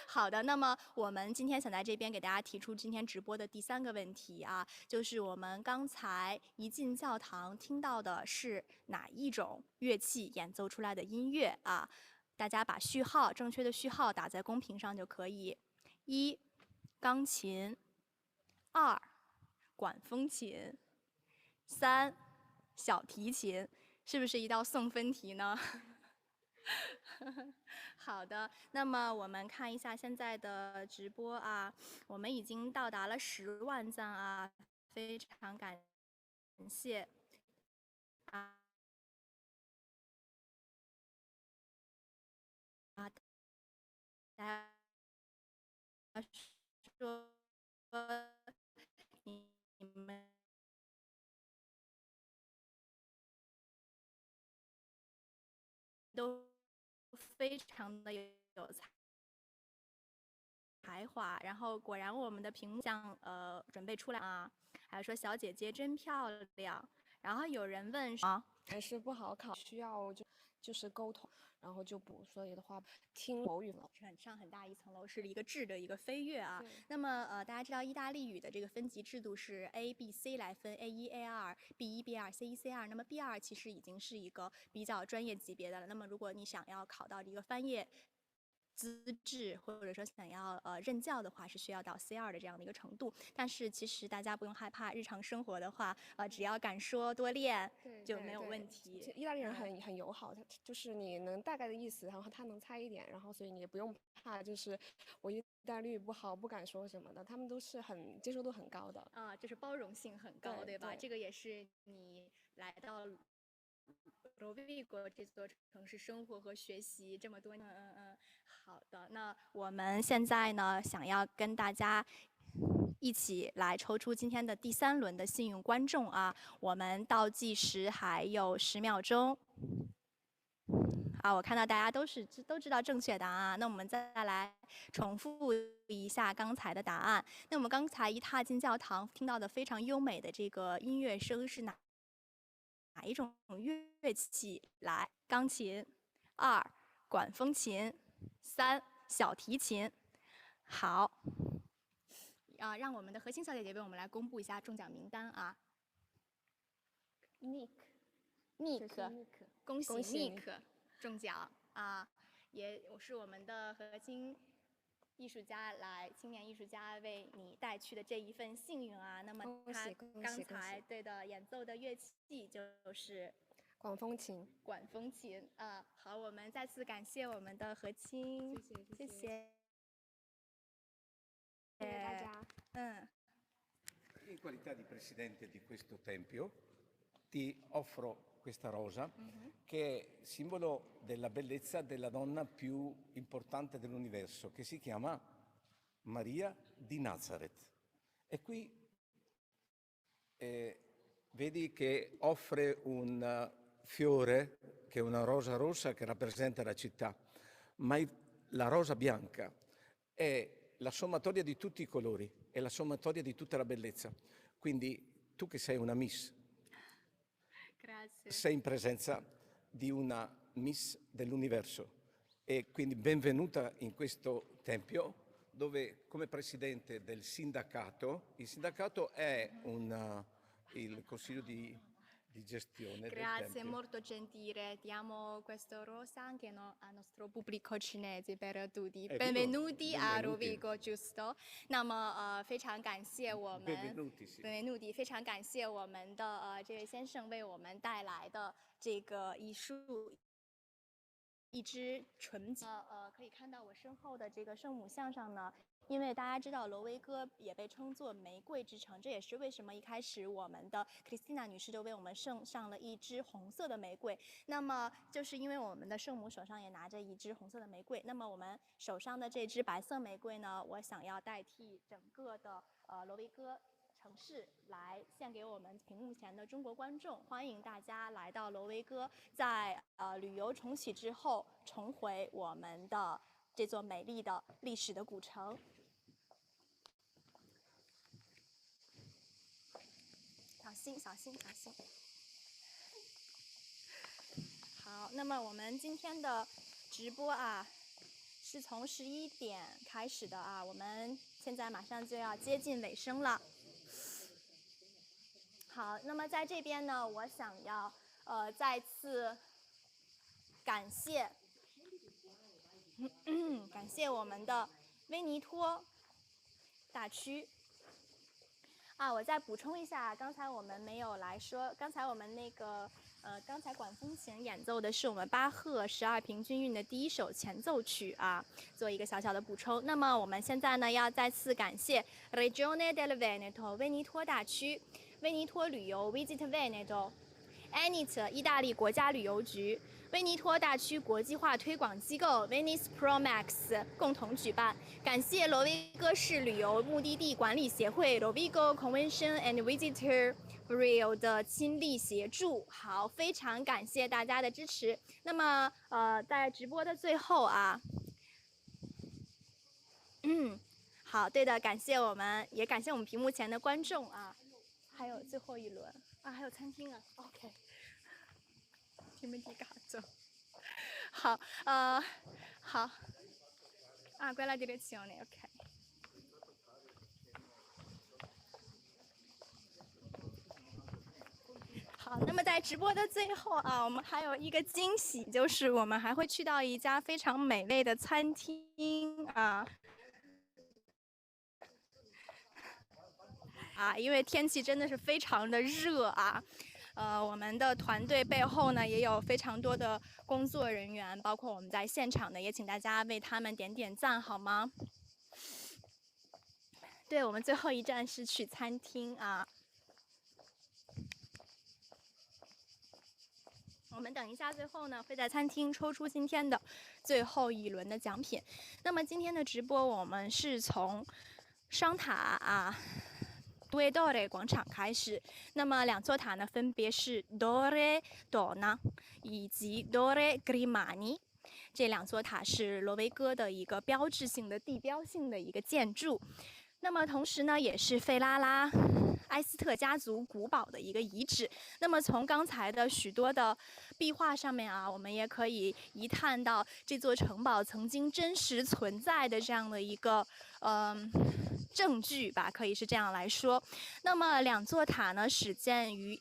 好的，那么我们今天想在这边给大家提出今天直播的第3个问题啊，就是我们刚才一进教堂听到的是哪一种乐器演奏出来的音乐啊？大家把正确的序号打在公屏上就可以。1. 钢琴，2. 管风琴，3. 小提琴，是不是一道送分题呢？好的，那么我们看一下现在的直播啊，我们已经到达了10万赞啊，非常感谢啊！大家说你们都非常的有才华，然后果然我们的屏幕像准备出来啊，还有说小姐姐真漂亮，然后有人问啊，还是不好考，需要就是沟通，然后就补，所以的话听口语了。上很大一层楼，是一个质的一个飞跃啊。对那么大家知道意大利语的这个分级制度是 A、B、C 来分 A1、A2、B1、B2、C1、C2。那么 B2其实已经是一个比较专业级别的了。那么如果你想要考到一个翻译资质，或者说想要任教的话，是需要到 C2的这样的一个程度。但是其实大家不用害怕，日常生活的话，只要敢说多练就没有问题。意大利人很友好，他就是你能大概的意思，然后他能猜一点，然后所以你也不用怕，就是我意大利语不好不敢说什么的，他们都是很接受度很高的。啊，就是包容性很高，对吧？这个也是你来到罗维戈这座城市生活和学习这么多年。好的，那我们现在呢，想要跟大家一起来抽出今天的第3轮的幸运观众啊！我们倒计时还有10秒钟。啊，我看到大家都知道正确答案，那我们再来重复一下刚才的答案。那我们刚才一踏进教堂，听到的非常优美的这个音乐声是哪一种乐器？来，钢琴；2. 管风琴；3. 小提琴。好，让我们的何青小姐姐为我们来公布一下中奖名单啊。Nick，恭喜 Nick 中奖啊！也是我们的何青艺术家青年艺术家为你带去的这一份幸运啊。那么他刚才对的演奏的乐器就是管风琴。管风琴啊。好，我们再次感谢我们的何青，谢谢大家。qualità di presidente di questo tempio, ti offro questa rosa che è simbolo della bellezza della donna più importante dell'universo, che si chiama Maria di Nazareth. E qui vedi che offre un fiore, che è una rosa rossa che rappresenta la città, ma la rosa bianca è la sommatoria di tutti i colori, è la sommatoria di tutta la bellezza. Quindi tu che sei una Miss, Grazie. sei in presenza di una Miss dell'universo e quindi benvenuta in questo tempio dove come presidente del sindacato, il sindacato è il consiglio di gestione Grazie, del tempio. molto gentile. Diamo questo rosa anche al nostro pubblico cinese per tutti. Benvenuti a Rovigo, giusto? 那么非常感谢我们 Benvenuti, 非常感谢我们的这位先生为我们带来的这个一支纯洁。可以看到我身后的这个圣母像上呢。因为大家知道罗威哥也被称作玫瑰之城，这也是为什么一开始我们的 Christina 女士都为我们送上了一支红色的玫瑰。那么就是因为我们的圣母手上也拿着一支红色的玫瑰，那么我们手上的这支白色玫瑰呢，我想要代替整个的罗威哥城市来献给我们屏幕前的中国观众，欢迎大家来到罗威哥，在旅游重启之后，重回我们的这座美丽的历史的古城。小心，小心，小心。好，那么我们今天的直播啊，是从11点开始的啊，我们现在马上就要接近尾声了。好，那么在这边呢，我想要再次感谢，感谢我们的威尼托大区。啊，我再补充一下，刚才我们没有来说，刚才我们那个刚才管风琴演奏的是我们巴赫12平均韵的第一首前奏曲啊，做一个小小的补充。那么我们现在呢，要再次感谢 Regione del Veneto 威尼托大区、威尼托旅游 Visit Veneto、ENIT 意大利国家旅游局、威尼托大区国际化推广机构 Venice Promax 共同举办，感谢罗威哥市旅游目的地管理协会 Rovigo Convention and Visitor Bureau 的倾力协助。好，非常感谢大家的支持。那么在直播的最后啊，好，对的，感谢我们，也感谢我们屏幕前的观众啊，还有最后一轮啊，还有餐厅啊 ，OK。好，好，啊quella direzione，OK。好，那么在直播的最后啊，我们还有一个惊喜，就是我们还会去到一家非常美味的餐厅啊。因为天气真的是非常的热啊。我们的团队背后呢也有非常多的工作人员，包括我们在现场的，也请大家为他们点点赞好吗？对，我们最后一站是去餐厅啊。我们等一下最后呢会在餐厅抽出今天的最后一轮的奖品。那么今天的直播我们是从商塔Due Dore 广场开始，那么两座塔呢分别是 Dore Donna 以及 Dore Grimani， 这两座塔是罗维哥的一个标志性的地标性的一个建筑。那么同时呢，也是费拉拉埃斯特家族古堡的一个遗址。那么从刚才的许多的壁画上面啊，我们也可以一探到这座城堡曾经真实存在的这样的一个证据吧，可以是这样来说。那么两座塔呢，始建于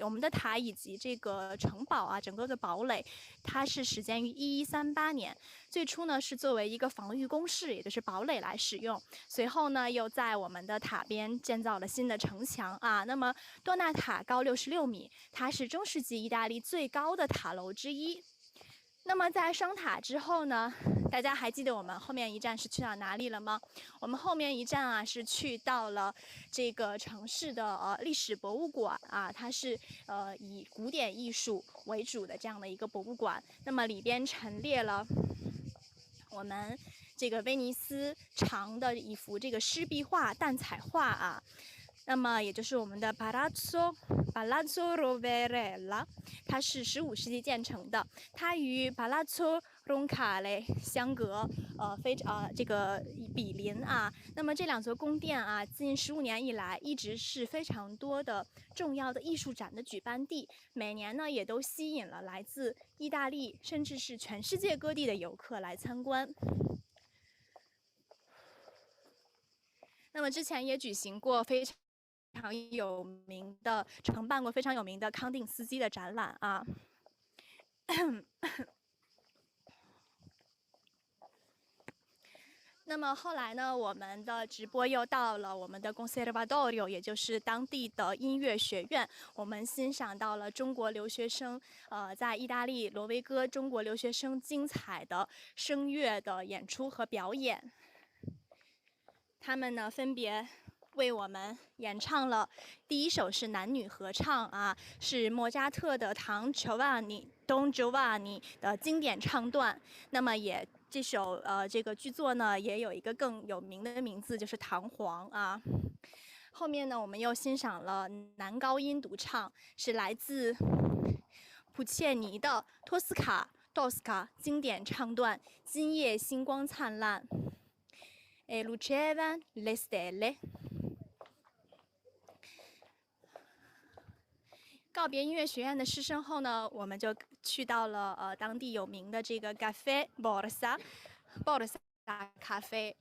我们的塔以及这个城堡啊，整个的堡垒，它是始建于1138年。最初呢是作为一个防御工事，也就是堡垒来使用。随后呢，又在我们的塔边建造了新的城墙啊。那么多纳塔高66米，它是中世纪意大利最高的塔楼之一。那么在双塔之后呢，大家还记得我们后面一站是去到哪里了吗？我们后面一站啊是去到了这个城市的历史博物馆啊，它是以古典艺术为主的这样的一个博物馆。那么里边陈列了我们这个威尼斯长的一幅这个湿壁画、蛋彩画啊。那么也就是我们的 Palazzo Roverella， 它是15世纪建成的，它与 Palazzo Roncalli 相隔这个比邻啊。那么这两座宫殿啊，近15年以来一直是非常多的重要的艺术展的举办地，每年呢也都吸引了来自意大利甚至是全世界各地的游客来参观。那么之前也举行过非常承办过非常有名的康定斯基的展览啊。那么后来呢，我们的直播又到了我们的 Conservatorio， 也就是当地的音乐学院。我们欣赏到了中国留学生，在意大利罗维戈中国留学生精彩的声乐的演出和表演。他们呢分别为我们演唱了第一首是男女合唱啊，是莫扎特的唐乔瓦尼东乔瓦尼的经典唱段。那么这首这个剧作呢也有一个更有名的名字，就是《唐璜》啊。后面呢我们又欣赏了男高音独唱，是来自普切尼的托斯卡经典唱段《今夜星光灿烂》。Lucevano le stelle。告别音乐学院的师生后呢，我们就去到了当地有名的这个 Caffè Borsa 咖啡。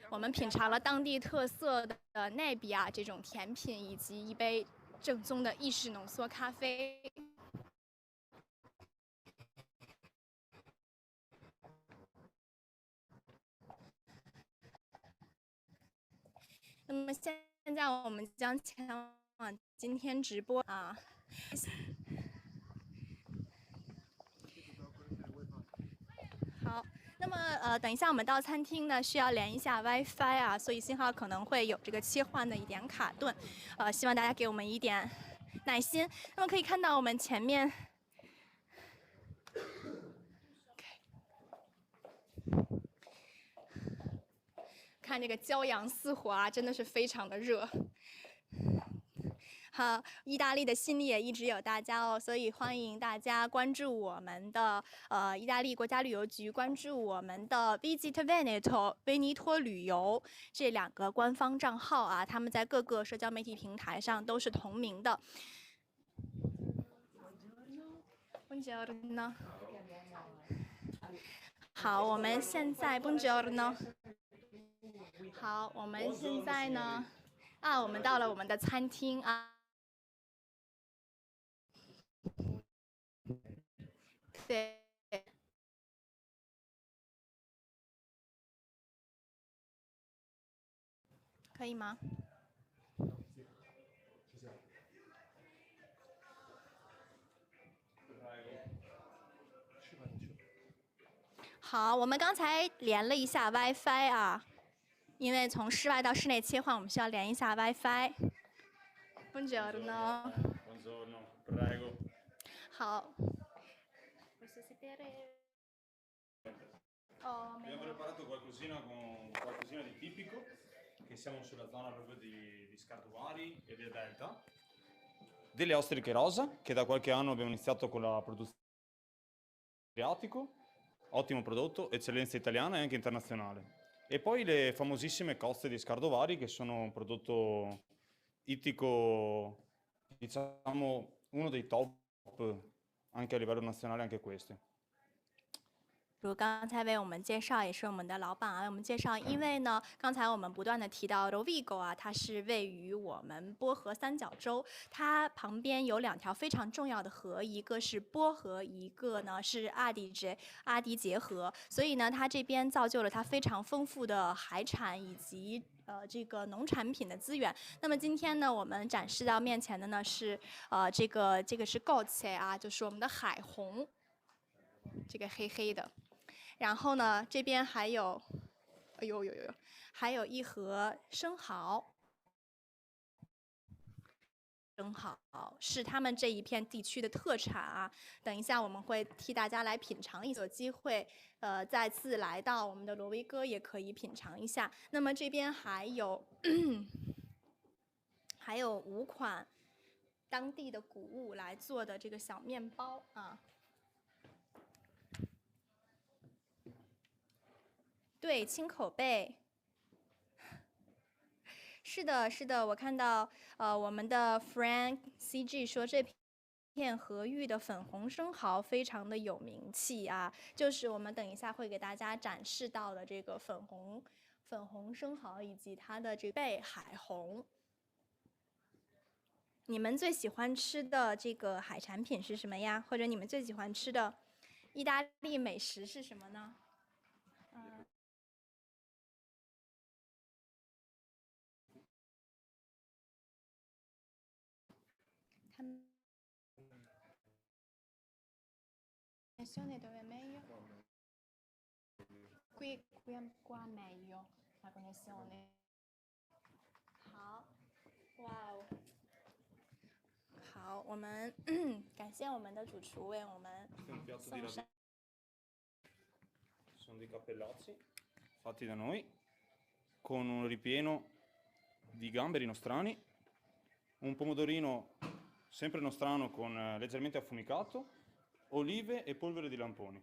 我们品尝了当地特色的奈比亚这种甜品，以及一杯正宗的意式浓缩咖啡。那么现在我们将前往今天直播啊。好，那么等一下我们到餐厅呢，需要连一下 WiFi 啊，所以信号可能会有这个切换的一点卡顿，希望大家给我们一点耐心。那么可以看到我们前面。看这个骄阳似火啊，真的是非常的热。好，意大利的心里也一直有大家哦，所以欢迎大家关注我们的意大利国家旅游局，关注我们的 Visit Veneto 维尼托旅游这2个官方账号啊，他们在各个社交媒体平台上都是同名的。Buongiorno。好，我们现在 Buongiorno。好，我们现在呢，我们到了我们的餐厅啊。对。可以吗？好，我们刚才连了一下 WiFi 啊。因为从室外到室内切换，我们需要连一下 WiFi。Buongiorno。Buongiorno, prego。好。Abbiamo preparato qualcosina di tipico, che siamo sulla zona proprio di Scarduvari e del Delta. Delle ostriche rosa, che da qualche anno abbiamo iniziato con la produzione adriatico, ottimo prodotto, eccellenza italiana e anche internazionale. E poi le famosissime coste di Scardovari, che sono un prodotto ittico, diciamo, uno dei top anche a livello nazionale, anche questi。如刚才为我们介绍，也是我们的老板啊为我们介绍。因为呢，刚才我们不断的提到 Rovigo 啊，它是位于我们波河三角洲，它旁边有2条非常重要的河，一个是波河，一个呢是阿迪杰河。所以呢，它这边造就了它非常丰富的海产以及这个农产品的资源。那么今天呢，我们展示到面前的呢是这个是 Gozze 啊，就是我们的海虹。这个黑黑的。然后呢，这边还有，哎呦呦呦呦，还有一盒生蚝。生蚝是他们这一片地区的特产啊。等一下我们会替大家来品尝一下，有机会再次来到我们的罗威哥也可以品尝一下。那么这边还有还有5款当地的谷物来做的这个小面包啊。对，清口贝。是的，是的，我看到我们的 Frank CG 说这片和玉的粉红生蚝非常的有名气啊，就是我们等一下会给大家展示到的这个粉红生蚝以及它的这个贝海虹。你们最喜欢吃的这个海产品是什么呀？或者你们最喜欢吃的意大利美食是什么呢？Connessione dove è meglio? Qua meglio la connessione. 好，哇哦，好，我们感谢我们的主厨为我们送上。Sono dei cappellazzi fatti da noi con un ripieno di gamberi nostrani, un pomodorino sempre nostrano con leggermente affumicato, olive e polvere di lamponi.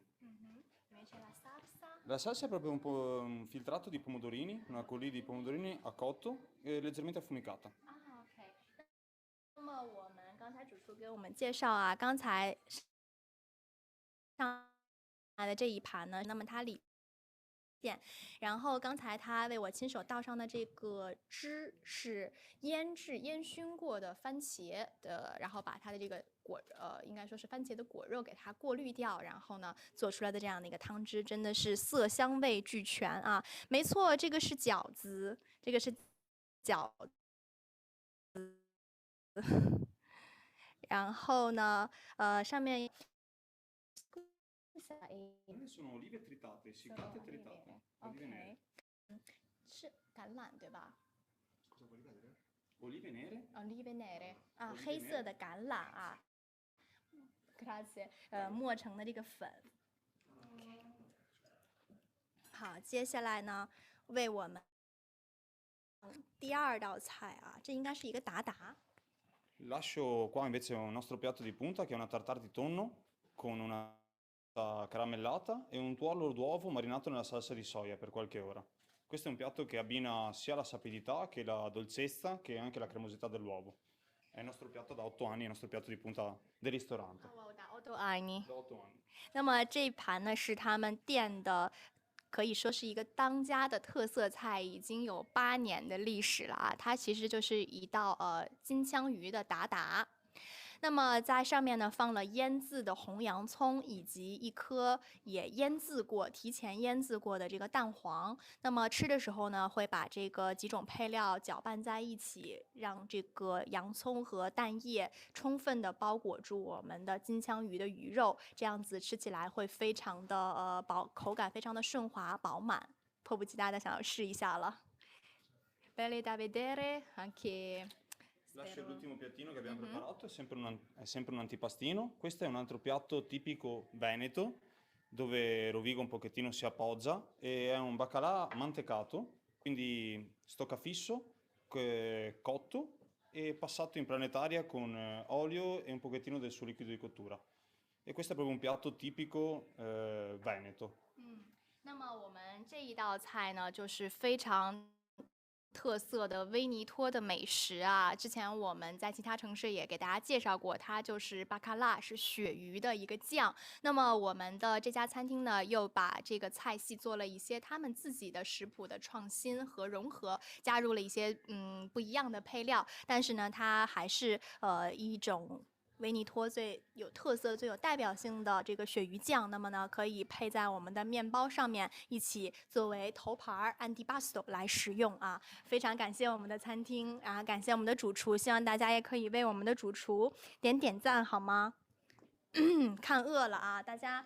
Invece la salsa? La salsa è proprio un filtrato di pomodorini, una colì di pomodorini a cotto e leggermente affumicata. OK。那么我们刚才主厨给我们介绍啊，刚才上来的这一盘呢，那么它里面，然后刚才他为我亲手倒上的这个汁是腌熏过的番茄的，然后把它的这个应该说是番茄的果肉给它过滤掉，然后呢做出来的这样的一个汤汁，真的是色香味俱全啊！没错，这个是饺子，这个是饺子，然后呢，上面。Sono olive tritate, essiccate e tritate. Olive nere. 是橄榄对吧 Cosa vuoi vedere? Olive nere?？Olive nere 啊，黑色的橄榄啊。Grazie， 磨成的这个粉。好，接下来呢，为我们第2道菜啊，这应该是一个达达。Lascio qua invece un nostro piatto di punta che è una tartare di tonno con una caramellata e un tuorlo d'uovo marinato nella salsa di soia per qualche ora. Questo è un piatto che abbina sia la sapidità che la dolcezza che anche la cremosità dell'uovo. È il nostro piatto da 8 anni, il nostro piatto di punta del ristorante. da 8 anni。Da 8 anni。那么这一盘呢是他们店的。可以说是一个当家的特色菜，已经有8年的历史了啊！它其实就是一道金枪鱼的达达。那么在上面呢放了腌制的红洋葱，以及一颗也提前腌制过的这个蛋黄。那么吃的时候呢，会把这个几种配料搅拌在一起，让这个洋葱和蛋液充分的包裹住我们的金枪鱼的鱼肉，这样子吃起来会非常的口感非常的顺滑饱满，迫不及待的想要试一下了。Belli da vedere anche。Lascio l'ultimo piattino che abbiamo preparato, è sempre un antipastino. Questo è un altro piatto tipico veneto, dove Rovigo un pochettino si appoggia, e è un baccalà mantecato, quindi stoccafisso, cotto e passato in planetaria con olio e un pochettino del suo liquido di cottura. E questo è proprio un piatto tipico veneto. 那么我们这一道菜呢，就是非常特色的威尼托的美食啊，之前我们在其他城市也给大家介绍过，它就是巴卡拉，是鳕鱼的一个酱。那么我们的这家餐厅呢，又把这个菜系做了一些他们自己的食谱的创新和融合，加入了一些不一样的配料，但是呢，它还是一种。威尼托最有特色、最有代表性的这个鳕鱼酱，那么呢，可以配在我们的面包上面，一起作为头盘antipasto 来食用啊！非常感谢我们的餐厅啊，感谢我们的主厨，希望大家也可以为我们的主厨点赞好吗？看饿了啊，大家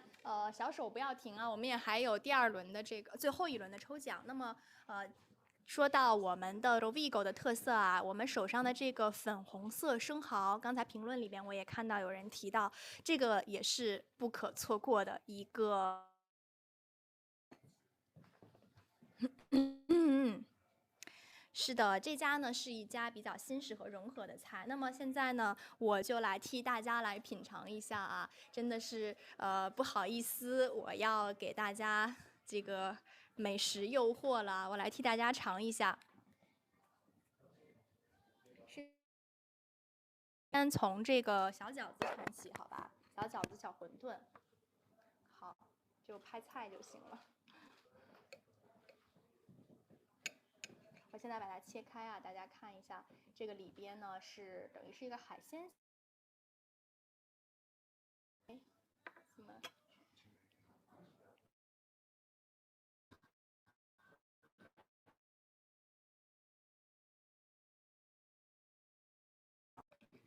小手不要停啊，我们也还有第2轮的这个最后1轮的抽奖。那么说到我们的 Rovigo 的特色啊，我们手上的这个粉红色生蚝，刚才评论里边我也看到有人提到，这个也是不可错过的一个。是的，这家呢是一家比较新式和融合的菜。那么现在呢，我就来替大家来品尝一下啊，真的是不好意思，我要给大家这个美食诱惑了，我来替大家尝一下。先从这个小饺子尝起，好吧？小饺子、小馄饨，好，就拍菜就行了。我现在把它切开啊，大家看一下，这个里边呢是等于是一个海鲜。哎，怎么？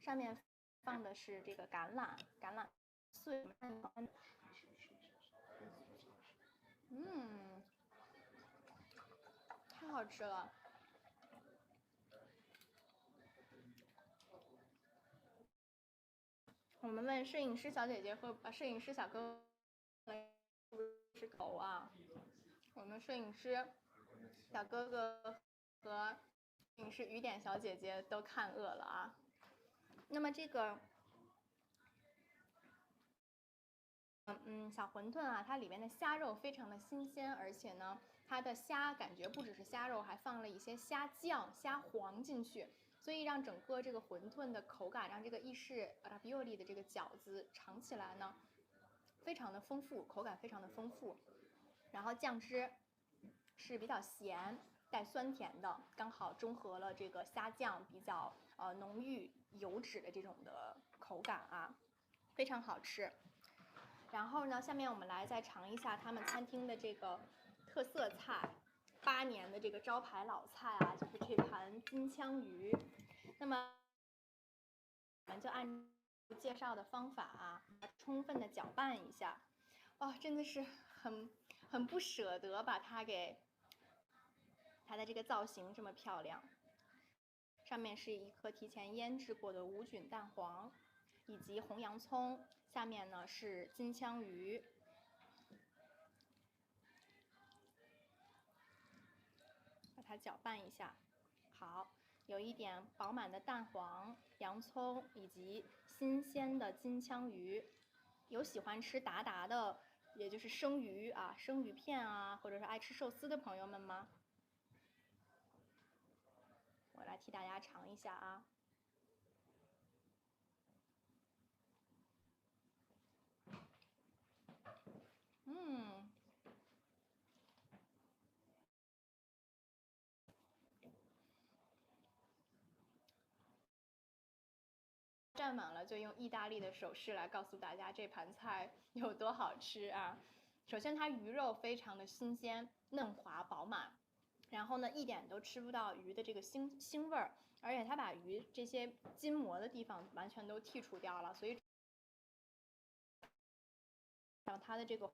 上面放的是这个橄榄碎，太好吃了。我们问摄影师小姐姐和摄影师小哥哥吃口啊，我们摄影师小哥哥和摄影师雨点小姐姐都看饿了啊。那么这个小馄饨啊，它里面的虾肉非常的新鲜，而且呢，它的虾感觉不只是虾肉，还放了一些虾酱、虾黄进去，所以让整个这个馄饨的口感，让这个意式ravioli的这个饺子尝起来呢，非常的丰富，口感非常的丰富。然后酱汁是比较咸，带酸甜的，刚好中和了这个虾酱比较浓郁油脂的这种的口感啊，非常好吃。然后呢，下面我们来再尝一下他们餐厅的这个特色菜，8年的这个招牌老菜啊，就是这盘金枪鱼。那么我们就按介绍的方法啊，充分的搅拌一下。哦，真的是很不舍得把它给它的这个造型这么漂亮。上面是一颗提前腌制过的无菌蛋黄，以及红洋葱。下面呢是金枪鱼，把它搅拌一下。好，有一点饱满的蛋黄、洋葱以及新鲜的金枪鱼。有喜欢吃达达的，也就是生鱼啊、生鱼片啊，或者是爱吃寿司的朋友们吗？我来替大家尝一下啊。站满了，就用意大利的手势来告诉大家这盘菜有多好吃啊！首先，它鱼肉非常的新鲜、嫩滑、饱满，然后呢，一点都吃不到鱼的这个腥味儿，而且它把鱼这些筋膜的地方完全都剔除掉了，所以让它的这个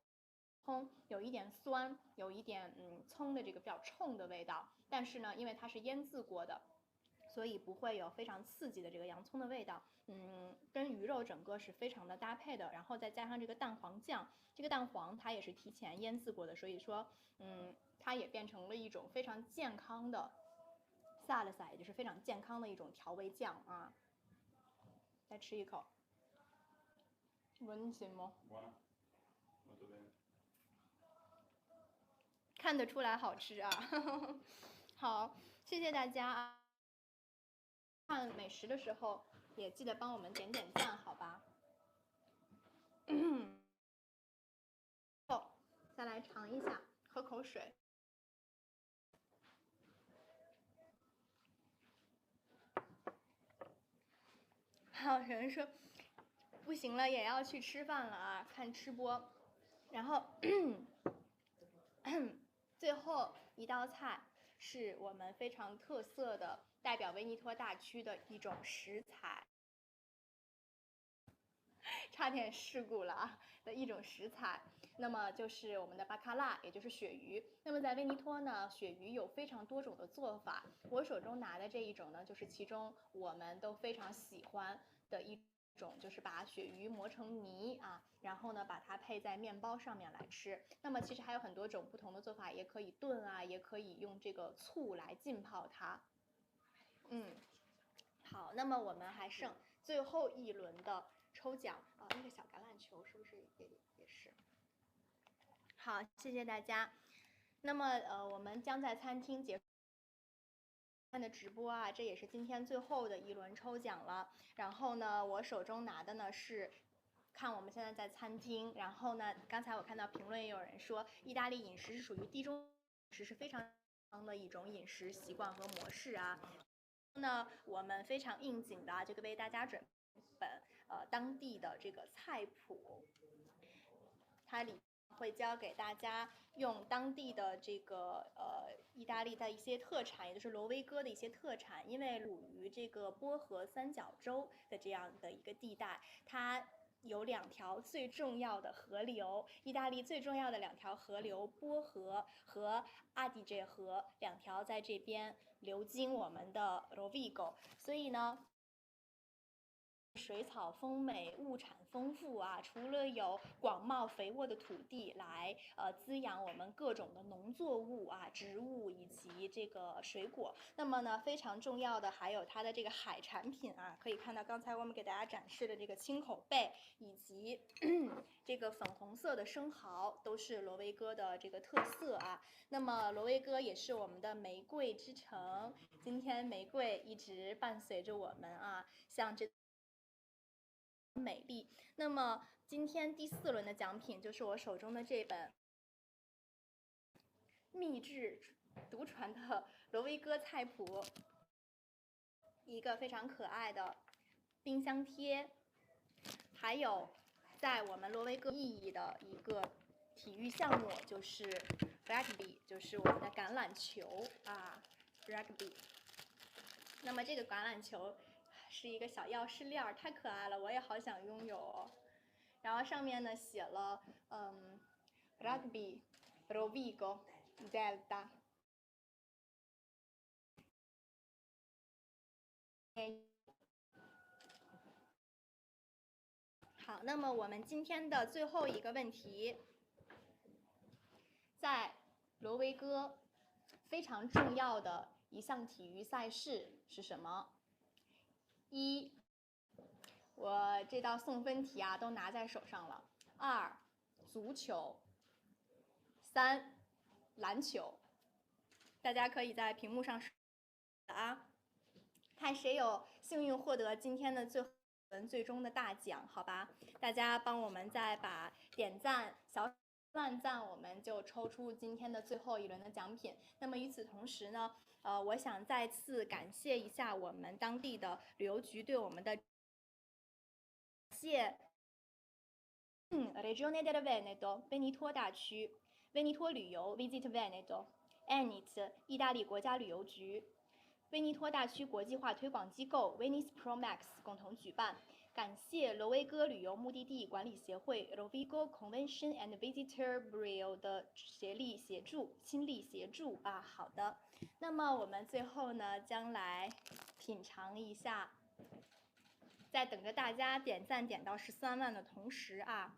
葱有一点酸，有一点葱的这个比较冲的味道，但是呢，因为它是腌制过的，所以不会有非常刺激的这个洋葱的味道。跟鱼肉整个是非常的搭配的，然后再加上这个蛋黄酱，这个蛋黄它也是提前腌制过的，所以说它也变成了一种非常健康的萨勒萨，也就是非常健康的一种调味酱啊。再吃一口，buonissimo。看得出来好吃啊！好，谢谢大家啊！看美食的时候也记得帮我们点点赞，好吧？再来尝一下，喝口水。还有人说不行了，也要去吃饭了啊，看吃播。然后最后一道菜是我们非常特色的，代表维尼托大区的一种食材。差点事故了啊的一种食材。那么就是我们的巴卡拉，也就是鳕鱼。那么在威尼托呢，鳕鱼有非常多种的做法。我手中拿的这一种呢，就是其中我们都非常喜欢的一种，就是把鳕鱼磨成泥啊，然后呢把它配在面包上面来吃。那么其实还有很多种不同的做法，也可以炖啊，也可以用这个醋来浸泡它。好，那么我们还剩最后一轮的抽奖啊，那个小橄榄球是不是也是？好，谢谢大家。那么我们将在餐厅结束的直播啊，这也是今天最后的一轮抽奖了。然后呢，我手中拿的呢是。看我们现在在餐厅，然后呢，刚才我看到评论也有人说，意大利饮食是属于地中饮食，是非常的一种饮食习惯和模式啊。呢，我们非常应景的这个为大家准备本当地的这个菜谱，它里会教给大家用当地的这个意大利的一些特产，也就是罗威哥的一些特产，因为处于这个波河三角洲的这样的一个地带，它有2条最重要的河流，意大利最重要的2条河流波河和阿迪杰河2条在这边流经我们的罗维戈，所以呢。水草丰美，物产丰富啊！除了有广袤肥沃的土地来滋养我们各种的农作物啊、植物以及这个水果，那么呢非常重要的还有它的这个海产品啊，可以看到刚才我们给大家展示的这个青口贝以及这个粉红色的生蚝，都是罗威哥的这个特色啊。那么罗威哥也是我们的玫瑰之城，今天玫瑰一直伴随着我们啊，像这。美丽。那么今天第4轮的奖品就是我手中的这本秘制独传的罗威哥菜谱，一个非常可爱的冰箱贴，还有在我们罗威哥意义的一个体育项目，就是 rugby， 就是我们的橄榄球啊 ，rugby。那么这个橄榄球。是一个小钥匙链，太可爱了，我也好想拥有哦。然后上面呢写了rugby Rovigo Delta。好，那么我们今天的最后一个问题，在罗威哥非常重要的一项体育赛事是什么？1，我这道送分题啊都拿在手上了。2，足球。3，篮球。大家可以在屏幕上啊，看谁有幸运获得今天的最终的大奖，好吧？大家帮我们再把点赞、小乱赞，我们就抽出今天的最后一轮的奖品。那么与此同时呢，我想再次感谢一下我们当地的旅游局对我们的。谢Regione del Veneto 威尼托大区、威尼托旅游 Visit Veneto、ENIT 意大利国家旅游局、威尼托大区国际化推广机构 Venice Promax 共同举办。感谢罗威哥旅游目的地管理协会 Rovigo Convention and Visitor Bureau 的亲力协助啊。好的，那么我们最后呢，将来品尝一下。在等着大家点赞点到13万的同时啊，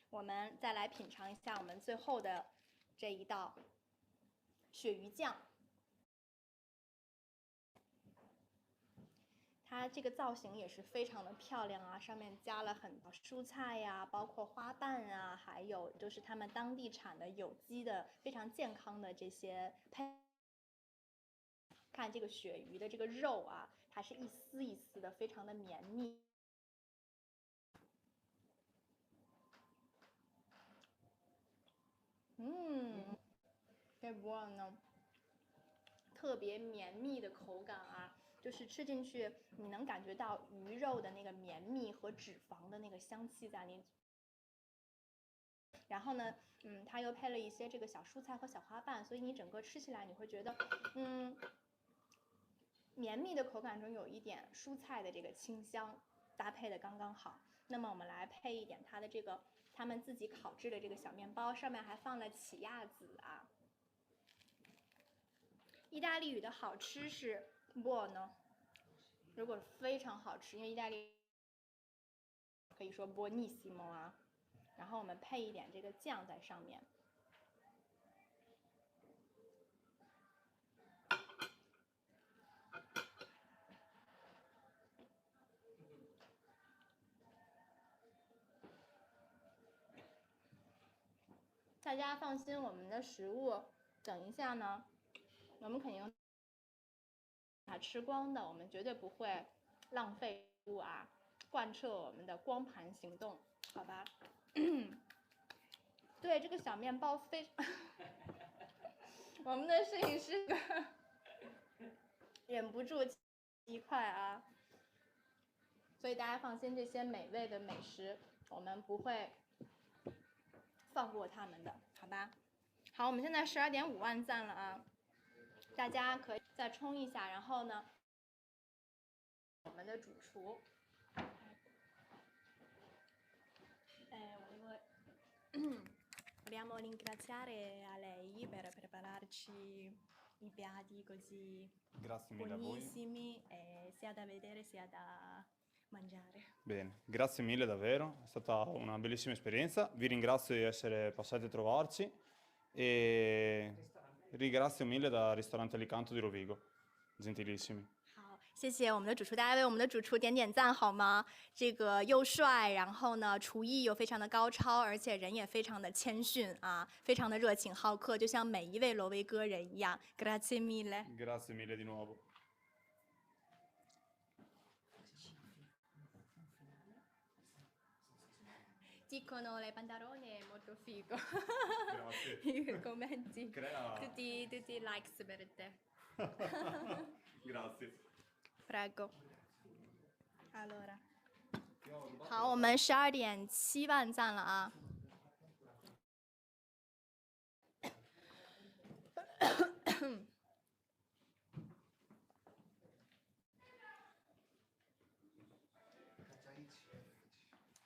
我们再来品尝一下我们最后的这一道鳕鱼酱。它这个造型也是非常的漂亮啊，上面加了很多蔬菜呀，包括花瓣啊，还有就是他们当地产的有机的、非常健康的这些看这个鳕鱼的这个肉啊，它是一丝一丝的，非常的绵密。太棒了，特别绵密的口感啊，就是吃进去你能感觉到鱼肉的那个绵密和脂肪的那个香气在里。然后呢，它又配了一些这个小蔬菜和小花瓣，所以你整个吃起来你会觉得，绵密的口感中有一点蔬菜的这个清香，搭配的刚刚好。那么我们来配一点它的这个他们自己烤制的这个小面包，上面还放了起亚籽啊。意大利语的好吃是 buono， 如果非常好吃，因为意大利可以说 buonissimo 啊。然后我们配一点这个酱在上面。大家放心，我们的食物等一下呢，我们肯定把它吃光的，我们绝对不会浪费食物啊，贯彻我们的光盘行动，好吧？对，这个小面包非，我们的摄影师忍不住一块啊，所以大家放心，这些美味的美食我们不会放过他们的，好吧？好，我们现在12.5万赞了啊，大家可以再冲一下，然后呢，我们的主厨，Vogliamo ringraziare a lei per prepararci i piatti così Grazie mille a voi. buonissimi, sia da vedere sia da mangiare. Bene, grazie mille davvero, è stata una bellissima esperienza. Vi ringrazio di essere passati a trovarci e ringrazio mille da Ristorante Alicanto di Rovigo, gentilissimi. 好，谢谢我们的主厨，大家为我们的主厨点点赞好吗？这个又帅，然后呢，厨艺又非常的高超，而且人也非常的谦逊啊，非常的热情好客，就像每一位罗维戈人一样。Grazie mille。 Grazie mille di nuovo. Dicono le pantalone molto figo. Grazie. I commenti. Crea- Tutti likes per te. Grazie. Prego。Allora。好，我们12.7万赞了啊。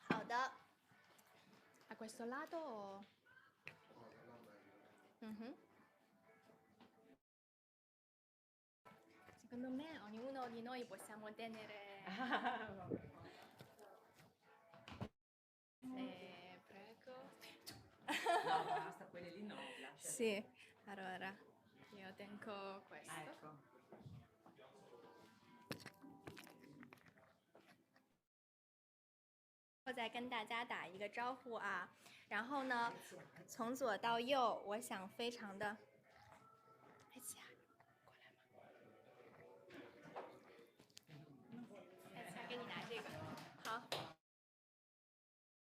好的。A questo lato？ 嗯哼。Secondo me ognuno di noi possiamo tenere. Prego. No, basta, quelle lì no. Sì, allora io tengo questo. Ecco. 我再跟大家打一个招呼啊，然后呢，从左到右，我想非常的，哎呀，过来吗？哎呀，给你拿这个，好。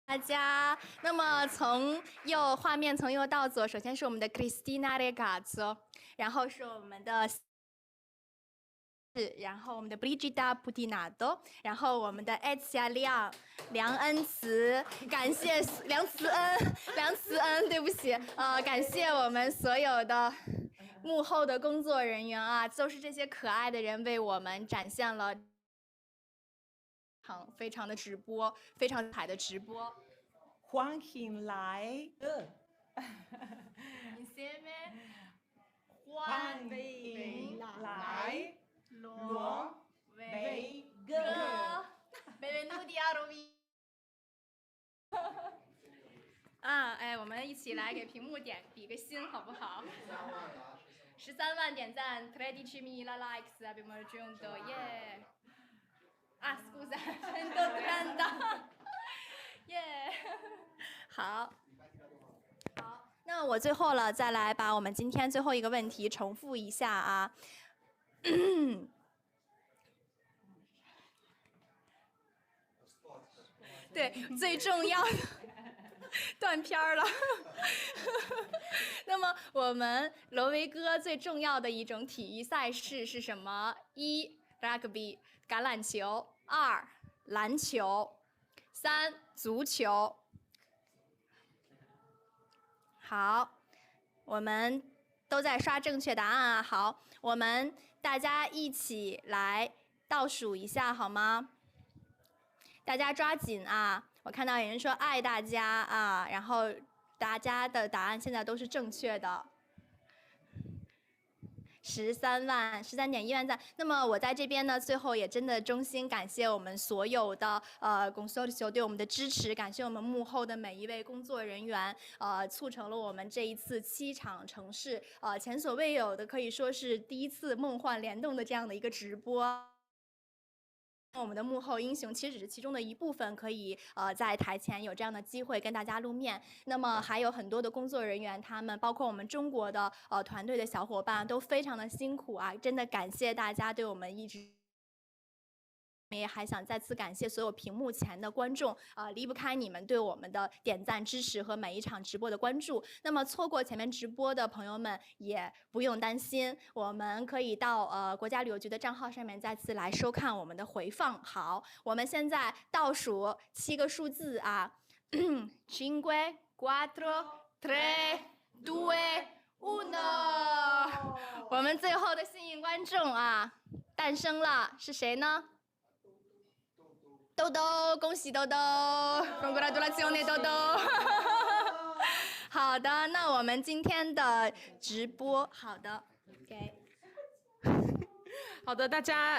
大家，那么从画面从右到左，首先是我们的 Cristina Regazzo， 然后是我们的。然后我们的 Brigida Putinato， 然后我们的 Ezia 梁恩慈，感谢梁慈恩，对不起，感谢我们所有的幕后的工作人员啊，都是这些可爱的人为我们展现了非常的直播，非常精彩的直播。欢迎来。Insieme， 欢迎来。罗维戈 ，Benvenuti a Rovigo。啊，哎，我们一起来给屏幕比个心，好不好？13万点赞 ，13.000 likes abbiamo raggiunto， 耶！啊 ，scusa， 130， 耶！好。好，那我最后了，再来把我们今天最后一个问题重复一下啊。对，最重要的断片儿了。那么我们罗维戈最重要的一种体育赛事是什么？1 rugby 橄榄球，2篮球，3足球。好，我们都在刷正确答案啊。好，我们大家一起来倒数一下好吗？大家抓紧啊！我看到有人说爱大家啊，然后大家的答案现在都是正确的。13.1万赞。那么我在这边呢，最后也真的衷心感谢我们所有的consortio对我们的支持，感谢我们幕后的每一位工作人员，促成了我们这一次7场城市前所未有的，可以说是第一次梦幻联动的这样的一个直播。我们的幕后英雄其实只是其中的一部分，可以在台前有这样的机会跟大家露面。那么还有很多的工作人员，他们包括我们中国的团队的小伙伴都非常的辛苦啊！真的感谢大家对我们一直。也还想再次感谢所有屏幕前的观众离不开你们对我们的点赞支持和每一场直播的关注。那么错过前面直播的朋友们也不用担心，我们可以到国家旅游局的账号上面再次来收看我们的回放。好，我们现在倒数7个数字啊，5, 4, 3, 2, 1，我们最后的幸运观众啊诞生了，是谁呢？豆豆，恭喜豆豆 ，congratulazione 豆豆。好的，那我们今天的直播，好的 ，OK。好的，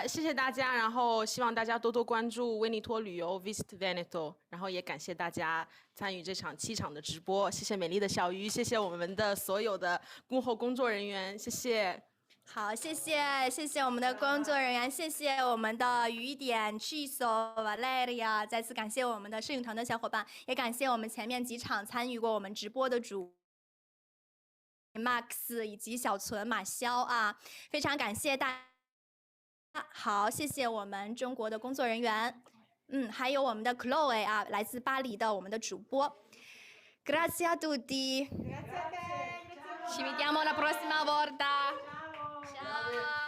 谢谢大家，然后希望大家多多关注威尼托旅游 Visit Veneto， 然后也感谢大家参与这场7场的直播，谢谢美丽的小鱼，谢谢我们的所有的幕后工作人员，谢谢。好，谢谢我们的工作人员，谢谢我们的雨点 Chiso、Valeria， 再次感谢我们的摄影团的小伙伴，也感谢我们前面几场参与过我们直播的主 Max 以及小存马潇啊，非常感谢大家。好，谢谢我们中国的工作人员，还有我们的 Chloe 啊，来自巴黎的我们的主播。Grazie a tutti. Ci vediamo la prossima volta. Ciao.